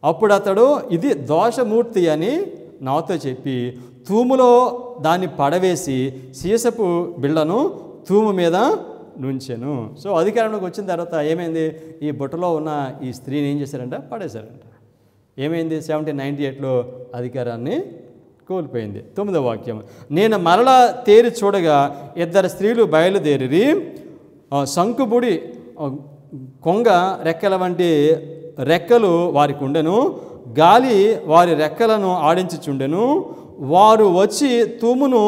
Speaker 1: అప్పుడు అతడు, ఇది దోషమూర్తి అని నాతో చెప్పి తూములో దాన్ని పడవేసి సీసపు బిళ్ళను తూము మీద నుంచెను. సో అధికారంలోకి వచ్చిన తర్వాత ఏమైంది? ఈ బుట్టలో ఉన్న ఈ స్త్రీని ఏం చేశారంట? పడేశారంట. ఏమైంది? 1798లో అధికారాన్ని కోల్పోయింది. 9వ వాక్యం. నేను మరలా తేరి చూడగా 2 స్త్రీలు బయలుదేరి శంకుబుడి కొంగ రెక్కల వంటి రెక్కలు వారికి ఉండెను. గాలి వారి రెక్కలను ఆడించుచుండెను. వారు వచ్చి తూమును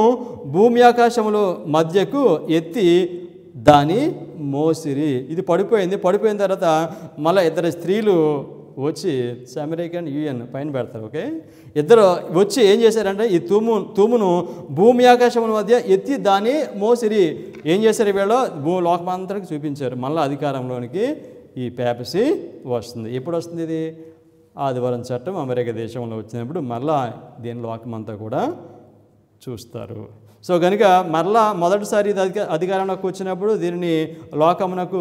Speaker 1: భూమి ఆకాశముల మధ్యకు ఎత్తి దాని మోసిరి. ఇది పడిపోయింది. పడిపోయిన తర్వాత మళ్ళీ 2 స్త్రీలు వచ్చి అమెరికన్ యూఎన్ పైన పెడతారు. ఓకే. 2 వచ్చి ఏం చేశారంటే ఈ తూమును భూమి ఆకాశముల మధ్య ఎత్తి దాన్ని మోసిరి. ఏం చేశారు? వీళ్ళు లోకమంతరికి చూపించారు. మళ్ళీ అధికారంలోనికి ఈ పేపసీ వస్తుంది. ఎప్పుడు వస్తుంది ఇది? ఆదివారం చట్టం అమెరికా దేశంలో వచ్చినప్పుడు మళ్ళా దీని లోకమంతా కూడా చూస్తారు. సో కనుక మరలా మొదటిసారి ఇది అధికారంలోకి వచ్చినప్పుడు దీనిని లోకమునకు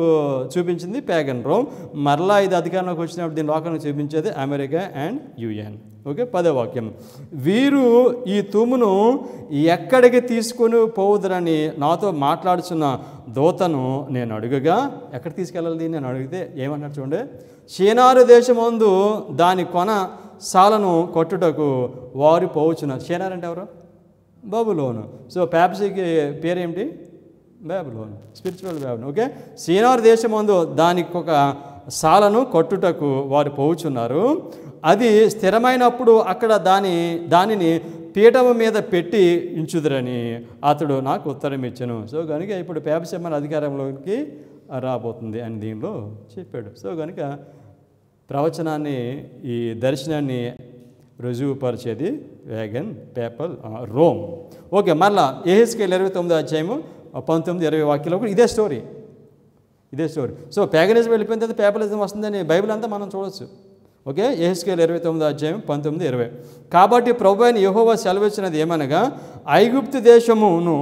Speaker 1: చూపించింది ప్యాగన్ రోమ్. మరలా ఇది అధికారంలోకి వచ్చినప్పుడు దీని లోకానికి చూపించేది అమెరికా అండ్ యుఎన్. ఓకే. 10వ వాక్యం. వీరు ఈ తూమును ఎక్కడికి తీసుకొని పోవుదరని నాతో మాట్లాడుచున్న దూతను నేను అడుగగా, ఎక్కడ తీసుకెళ్ళాలి దీన్ని నేను అడిగితే ఏమన్నాడు చూడండి, షీనారు దేశమందు దాని కొన సాలను కొట్టుటకు వారు పోవచ్చున్నారు. షీనార్ అంటే ఎవరు? బబులోను. సో పేపసీకి పేరేమిటి? బబులోన్, స్పిరిచువల్ బబులోన్. ఓకే. షీనారు దేశమందు దానికి ఒక సాలను కొట్టుటకు వారు పోవుచున్నారు. అది స్థిరమైనప్పుడు అక్కడ దానిని పీఠము మీద పెట్టి ఉంచుదురని అతడు నాకు ఉత్తరం ఇచ్చాను. సో కనుక ఇప్పుడు పేపసీ మన అధికారంలోకి రాబోతుంది అని దీనిలో చెప్పాడు. సో కనుక ప్రవచనాన్ని, ఈ దర్శనాన్ని రుజువుపరిచేది వేగన్, పేపల్, రోమ్. ఓకే. మరలా యెహెజ్కేలు 29వ అధ్యాయము 19-20 వాక్యంలో ఇదే స్టోరీ. సో ప్యాగనిజం వెళ్ళిపోయిన తర్వాత పేపలిజం వస్తుందని బైబిల్ అంతా మనం చూడవచ్చు. ఓకే, యెహెజ్కేలు 29:19-20. కాబట్టి ప్రభువైన యెహోవా సెలవిచ్చినది ఏమనగా, ఐగుప్తు దేశమును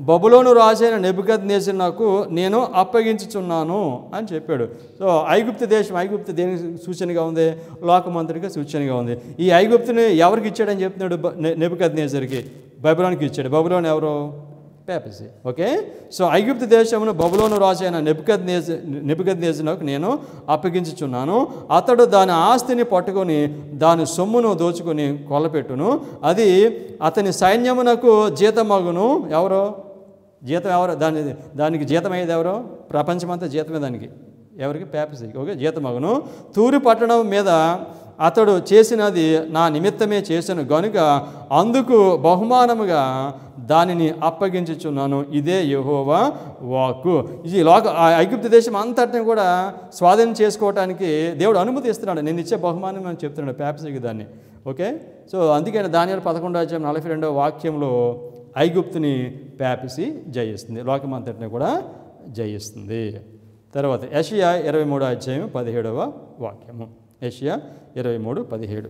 Speaker 1: బబులోను రాజైన నెబుకద్నెజరునకు నేను అప్పగించుచున్నాను అని చెప్పాడు. సో ఐగుప్తు దేశం, ఐగుప్తు దేనికి సూచనగా ఉంది? లోకమంతటికి సూచనగా ఉంది. ఈ ఐగుప్తుని ఎవరికి ఇచ్చాడని చెప్తున్నాడు? నెబుకద్నెజరుకి, బబులోనికి ఇచ్చాడు. బబులోను ఎవరు? పేపసీ. ఓకే, సో ఐగుప్తు దేశమును బబులోను రాజు అయిన నెబుకద్నెజరునకు నేను అప్పగించుచున్నాను. అతడు దాని ఆస్తిని పట్టుకొని దాని సొమ్మును దోచుకొని కొల్లపెట్టును. అది అతని సైన్యమునకు జీతమగును. ఎవరో జీతం? ఎవరు దానికి జీతం అయ్యేది? ఎవరో? ప్రపంచమంతా జీతమే దానికి. ఎవరికి? పేపసీకి. ఓకే, జీతమగును. తూరు పట్టణం మీద అతడు చేసినది నా నిమిత్తమే చేశాను గనుక అందుకు బహుమానముగా దానిని అప్పగించుచున్నాను. ఇదే యెహోవా వాక్కు. ఈ ఐగుప్తు దేశం అంతటిని కూడా స్వాధీనం చేసుకోవటానికి దేవుడు అనుమతి ఇస్తున్నాడు. నేను ఇచ్చే బహుమానం అని చెప్తున్నాడు పేపసీకి దాన్ని. ఓకే, సో అందుకని దానియేలు 11:42 ఐగుప్తుని పేపసీ జయిస్తుంది, లోకమంతటిని కూడా జయిస్తుంది. తర్వాత యెషయా 23:17 యెషయా 23:17.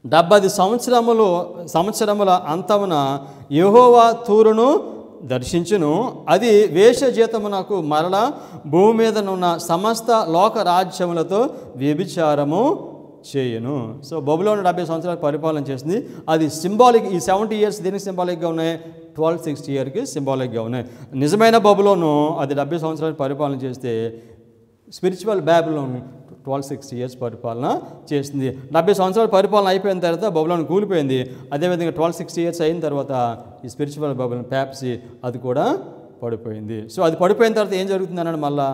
Speaker 1: 70 సంవత్సరముల అంతమున యెహోవా తూరును దర్శించును. అది వేషజీతమునకు మరలా భూమి మీదనున్న సమస్త లోక రాజ్యములతో వ్యభిచారము చేయును. సో బబులోను 70 సంవత్సరాలు పరిపాలన చేసింది. అది సింబాలిక్. ఈ 70 years దేనికి సింబాలిక్గా ఉన్నాయి? 1260 yearకి సింబాలిక్గా ఉన్నాయి. నిజమైన బబులోను అది 70 సంవత్సరాలు పరిపాలన చేస్తే, స్పిరిచువల్ బాబిలోన్ 1260 years పరిపాలన చేసింది. 70 సంవత్సరాల పరిపాలన అయిపోయిన తర్వాత బబులోన్ కూలిపోయింది. అదేవిధంగా 1260 years అయిన తర్వాత ఈ స్పిరిచువల్ బబులోన్ పేపసీ అది కూడా పడిపోయింది. సో అది పడిపోయిన తర్వాత ఏం జరుగుతుంది అన్నాడు? మళ్ళా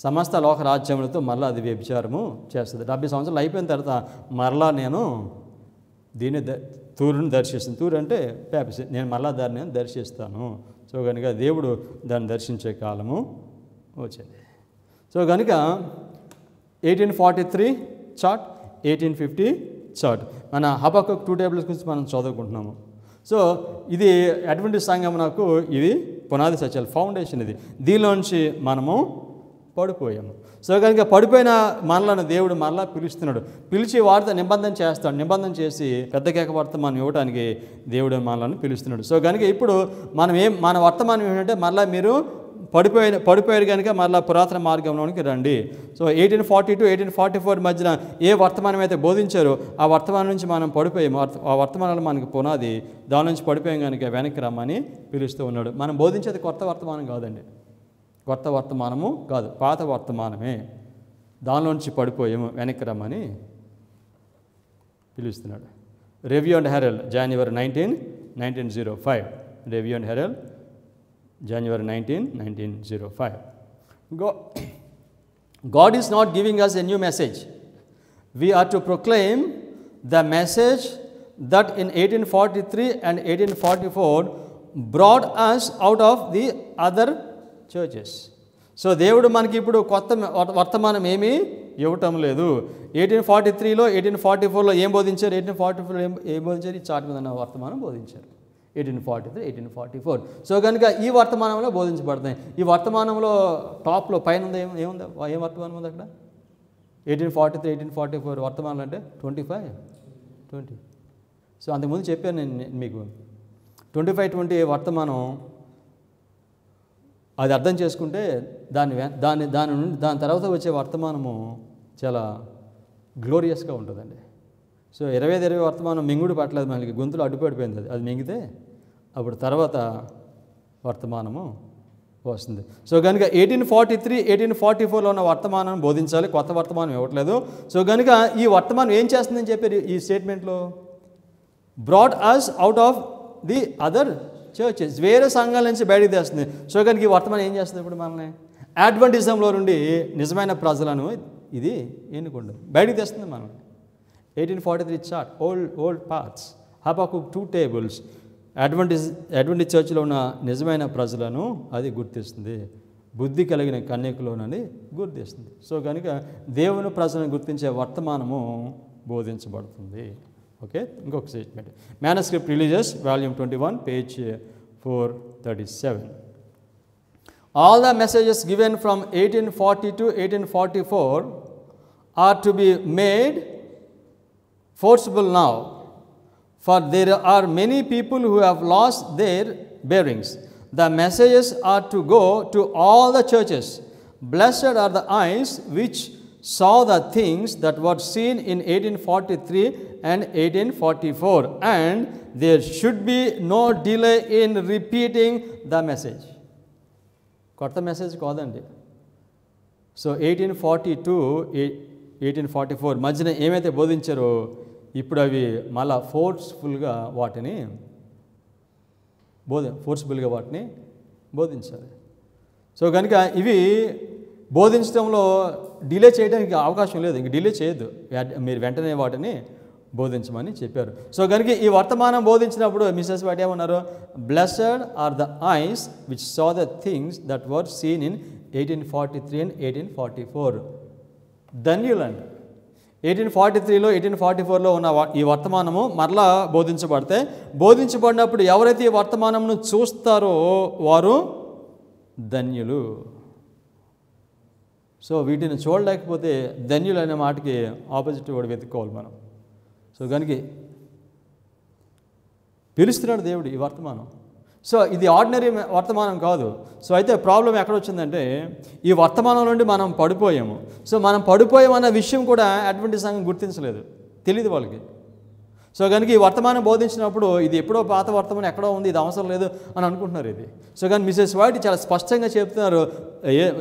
Speaker 1: సమస్త లోక రాజ్యములతో మళ్ళీ అది వ్యభిచారము చేస్తుంది. 70 సంవత్సరాలు అయిపోయిన తర్వాత మరలా నేను దీన్ని తూరుని దర్శిస్తాను. తూరు అంటే పేపసీ. నేను మళ్ళా దాన్ని దర్శిస్తాను. సో కనుక దేవుడు దాన్ని దర్శించే కాలము వచ్చింది. సో కనుక 1843 చార్ట్, 1850 చార్ట్. మన హబక్కూకు 2 tables గురించి మనం చదువుకుంటున్నాము. సో ఇది అడ్వెంటిస్ట్ సంఘమునకు ఇది పునాది సత్యాలు, ఫౌండేషన్. ఇది దీనిలోంచి మనము పడిపోయాము. సో కనుక పడిపోయిన మనలను దేవుడు మళ్ళా పిలుస్తున్నాడు. పిలిచి వారితో నిబంధన చేస్తాడు. నిబంధన చేసి పెద్ద కేక వర్తమానం ఇవ్వడానికి దేవుడు మనలను పిలుస్తున్నాడు. సో కనుక ఇప్పుడు మన వర్తమానం ఏంటంటే, మళ్ళీ మీరు పడిపోయారు కనుక మళ్ళీ పురాతన మార్గంలోనికి రండి. సో 1840 to 1844 మధ్యన ఏ వర్తమానం అయితే బోధించారో ఆ వర్తమానం నుంచి మనం పడిపోయాము. ఆ వర్తమానాలు మనకు పునాది. దాని నుంచి పడిపోయాం కనుక వెనక్కి రమ్మని పిలుస్తూ ఉన్నాడు. మనం బోధించేది కొత్త వర్తమానం కాదండి, కొత్త వర్తమానము కాదు, పాత వర్తమానమే. దానిలోంచి పడిపోయాము, వెనక్కి రమ్మని పిలుస్తున్నాడు. Review and Harold, January 19, 1905. Review and Harold, January 19, 1905. God is not giving us a new message. We are to proclaim the message that in 1843 and 1844 brought us out of the other churches. So దేవుడు మనకి ఇప్పుడు కొత్త వర్తమానం ఏమీ ఇవ్వటం లేదు. 1843లో 1844లో ఏం బోధించారు? 1844లో ఏం బోధించారు? ఈ చార్ట్ మీద ఉన్న వర్తమానం బోధించారు. 1843, 1844. సో కనుక ఈ వర్తమానంలో బోధించబడుతున్నాయి. ఈ వర్తమానంలో టాప్లో పైన ఉంది ఏముంది? ఏం వర్తమానం ఉంది అక్కడ? 1843, 1844 వర్తమానం అంటే 25, 20. సో అంతకుముందు చెప్పాను నేను మీకు 25, 20 వర్తమానం. అది అర్థం చేసుకుంటే దాని తర్వాత వచ్చే వర్తమానము చాలా గ్లోరియస్గా ఉంటుందండి. సో 25 వర్తమానం మింగుడు పట్టలేదు, మనకి గొంతులు అడ్డుపడిపోయింది. అది మింగితే అప్పుడు తర్వాత వర్తమానము వస్తుంది. సో కనుక 1843, 1844లో ఉన్న వర్తమానం బోధించాలి, కొత్త వర్తమానం ఇవ్వట్లేదు. సో కనుక ఈ వర్తమానం ఏం చేస్తుందని చెప్పారు ఈ స్టేట్మెంట్లో? Brought us out of the other churches, వేరే సంఘాల నుంచి బయటికి తెస్తుంది. సో కనుక ఈ వర్తమానం ఏం చేస్తుంది? ఇప్పుడు మనల్ని అడ్వెంటిజంలో నుండి నిజమైన ప్రజలను ఇది ఎన్నుకోండి బయటికి తెస్తుంది మనల్ని. 1843 chart, old parts, Habakkuk 2 tables, Adventist చర్చిలో ఉన్న నిజమైన ప్రజలను అది గుర్తిస్తుంది. బుద్ధి కలిగిన కన్యకులోనని గుర్తిస్తుంది. సో కనుక దేవుని ప్రజలను గుర్తించే వర్తమానము బోధించబడుతుంది. ఓకే, ఇంకొక statement, manuscript religious, volume 21, page 437. All the messages given from 1840 to 1844 are to be made forcible now, for there are many people who have lost their bearings. The messages are to go to all the churches. Blessed are the eyes which saw the things that were seen in 1843 and 1844, and there should be no delay in repeating the message. కొత్త message కాదండి. So 1842 1844 మధ్యన ఏమైతే బోధించారో ఇప్పుడు అవి మళ్ళా ఫోర్స్ఫుల్గా వాటిని బోధించాలి. So కనుక ఇవి బోధించడంలో డిలే చేయడానికి అవకాశం లేదు. ఇంక డిలే చేయొద్దు, మీరు వెంటనే వాటిని బోధించమని చెప్పారు. సో కనుక ఈ వర్తమానం బోధించినప్పుడు మిస్సెస్ వాటి ఏమన్నారు? Blessed are the eyes which saw the things that were seen in 1843 and 1844. ధన్యులండి. 1843లో 1844లో ఉన్న ఈ వర్తమానము మరలా బోధించబడినప్పుడు ఎవరైతే ఈ వర్తమానంను చూస్తారో వారు ధన్యులు. సో వీటిని చూడలేకపోతే ధన్యులు అనే మాటకి ఆపోజిట్ వాడు వెతుక్కోవాలి మనం. సో కనుక పిలుస్తున్నాడు దేవుడు ఈ వర్తమానం. సో ఇది ఆర్డినరీ వర్తమానం కాదు. సో అయితే ప్రాబ్లం ఎక్కడ వచ్చిందంటే ఈ వర్తమానం నుండి మనం పడిపోయాము. సో మనం పడిపోయామన్న విషయం కూడా అడ్వెంటిస్ట్ సంఘం గుర్తించలేదు, తెలియదు వాళ్ళకి. సో కనుక ఈ వర్తమానం బోధించినప్పుడు ఇది ఎప్పుడో పాత వర్తమానం ఎక్కడో ఉంది, ఇది అవసరం లేదు అని అనుకుంటున్నారు ఇది. సో కానీ మిస్సెస్ వైట్ చాలా స్పష్టంగా చెప్తున్నారు,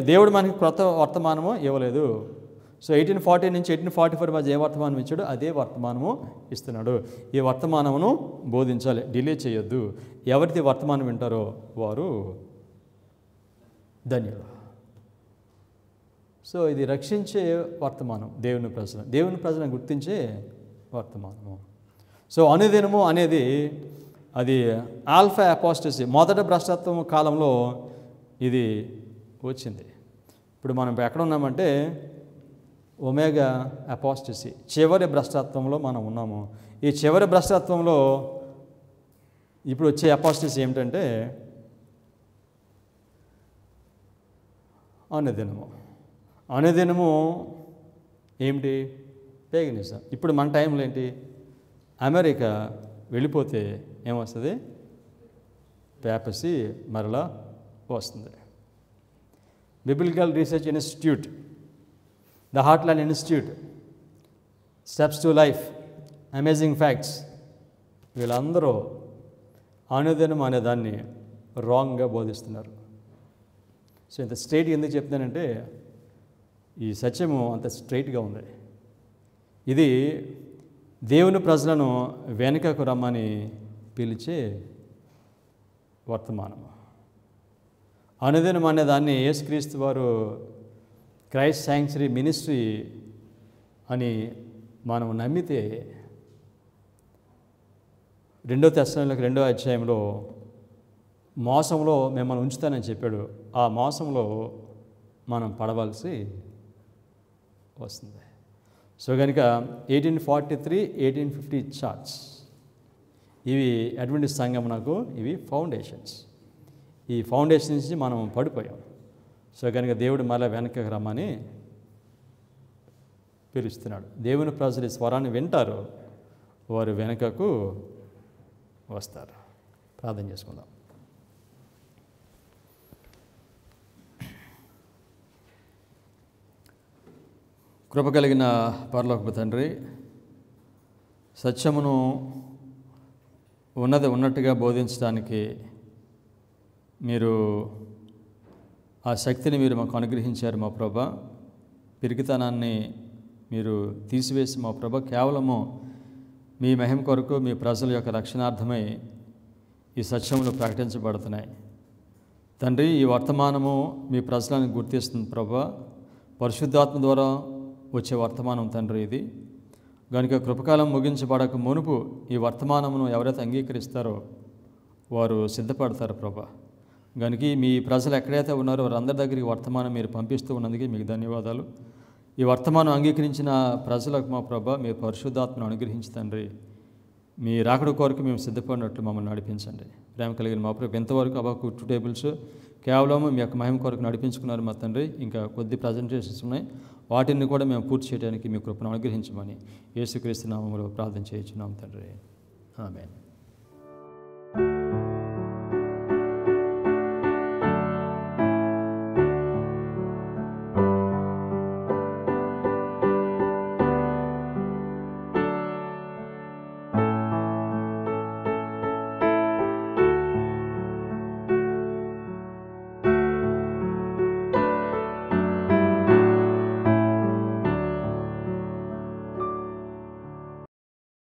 Speaker 1: దేవుడు మనకి క్రొత్త వర్తమానము ఇవ్వలేదు. సో 1840 నుంచి 1844 మధ్య ఏ వర్తమానం ఇచ్చాడో అదే వర్తమానము ఇస్తున్నాడు. ఈ వర్తమానమును బోధించాలి, డిలే చేయొద్దు. ఎవరైతే వర్తమానం వింటారో వారు ధన్యులు. సో ఇది రక్షించే వర్తమానం, దేవుని ప్రజలను గుర్తించే వర్తమానము. సో అనుదినము అనేది అది ఆల్ఫా అపోస్టసీ, మొదట భ్రష్టత్వం కాలంలో ఇది వచ్చింది. ఇప్పుడు మనం ఎక్కడ ఉన్నామంటే ఒమేగా అపోస్టసీ, చివరి భ్రష్టత్వంలో మనం ఉన్నాము. ఈ చివరి భ్రష్టత్వంలో ఇప్పుడు వచ్చే అపోస్టసీ ఏమిటంటే అనుదినము ఏమిటి? పేగనిజం. ఇప్పుడు మన టైంలో ఏంటి? అమెరికా వెళ్ళిపోతే ఏమొస్తుంది? పేపసీ మరలా వస్తుంది. Biblical Research Institute, the Heartland Institute, Steps to Life, Amazing Facts, వీళ్ళందరూ అనుదినం అనే దాన్ని రాంగ్గా బోధిస్తున్నారు. సో ఇంత స్ట్రైట్ ఎందుకు చెప్తానంటే ఈ సత్యము అంత స్ట్రైట్గా ఉంది. ఇది దేవుని ప్రజలను వెనుకకు రమ్మని పిలిచే వర్తమానము. అనుదినం అనే దాన్ని యేసుక్రీస్తు వారు క్రైస్ట్ శాంక్చురీ మినిస్ట్రీ అని మనం నమ్మితే 2 తెస్సలోనికీయులకు 2వ అధ్యాయంలో మోసంలో మిమ్మల్ని ఉంచుతానని చెప్పాడు. ఆ మోసంలో మనం పడవలసి వస్తుంది. సో కనుక 1843, 1850 చార్ట్స్ ఇవి అడ్వెంటిస్ట్ సంఘమునకు ఇవి ఫౌండేషన్స్. ఈ ఫౌండేషన్ నుంచి మనం పడిపోయాం. సో కనుక దేవుడు మళ్ళీ వెనకకు రమ్మని పిలుస్తున్నాడు. దేవుని ప్రజలు స్వరాన్ని వింటారు, వారు వెనుకకు వస్తారు. ప్రార్థన చేసుకుందాం. కృప కలిగిన పరలోకపు తండ్రి, సత్యమును ఉన్నట్టుగా బోధించడానికి మీరు ఆ శక్తిని మీరు మాకు అనుగ్రహించారు మా ప్రభా. పిరికితనాన్ని మీరు తీసివేసి మా ప్రభా కేవలము మీ మహిమ కొరకు మీ ప్రజల యొక్క రక్షణార్థమై ఈ సత్యములు ప్రకటించబడుతున్నాయి తండ్రి. ఈ వర్తమానము మీ ప్రజలను గుర్తిస్తుంది ప్రభా, పరిశుద్ధాత్మ ద్వారా వచ్చే వర్తమానం తండ్రి ఇది. కనుక కృపకాలం ముగించబడక మునుపు ఈ వర్తమానమును ఎవరైతే అంగీకరిస్తారో వారు సిద్ధపడతారు ప్రభా. కనుక మీ ప్రజలు ఎక్కడైతే ఉన్నారో వారందరి దగ్గరికి వర్తమానం మీరు పంపిస్తూ ఉన్నందుకు మీకు ధన్యవాదాలు. ఈ వర్తమానం అంగీకరించిన ప్రజలకు మా ప్రభా మీరు పరిశుద్ధాత్మను అనుగ్రహించి తండ్రి మీ రాకడ కొరకు మేము సిద్ధపడినట్లు మమ్మల్ని నడిపించండి. ప్రేమ కలిగిన మా ప్రభు, ఎంతవరకు అబాకు 2 టేబుల్స్ కేవలం మీ యొక్క మహిమ కొరకు నడిపించుకున్నారు మా తండ్రి. ఇంకా కొద్ది ప్రజెంటేషన్స్ ఉన్నాయి, వాటిని కూడా మేము పూర్తి చేయడానికి మీ కృపను అనుగ్రహించమని యేసుక్రీస్తు నామములో ప్రార్థన చేయించున్నాం తండ్రి. ఆమేన్.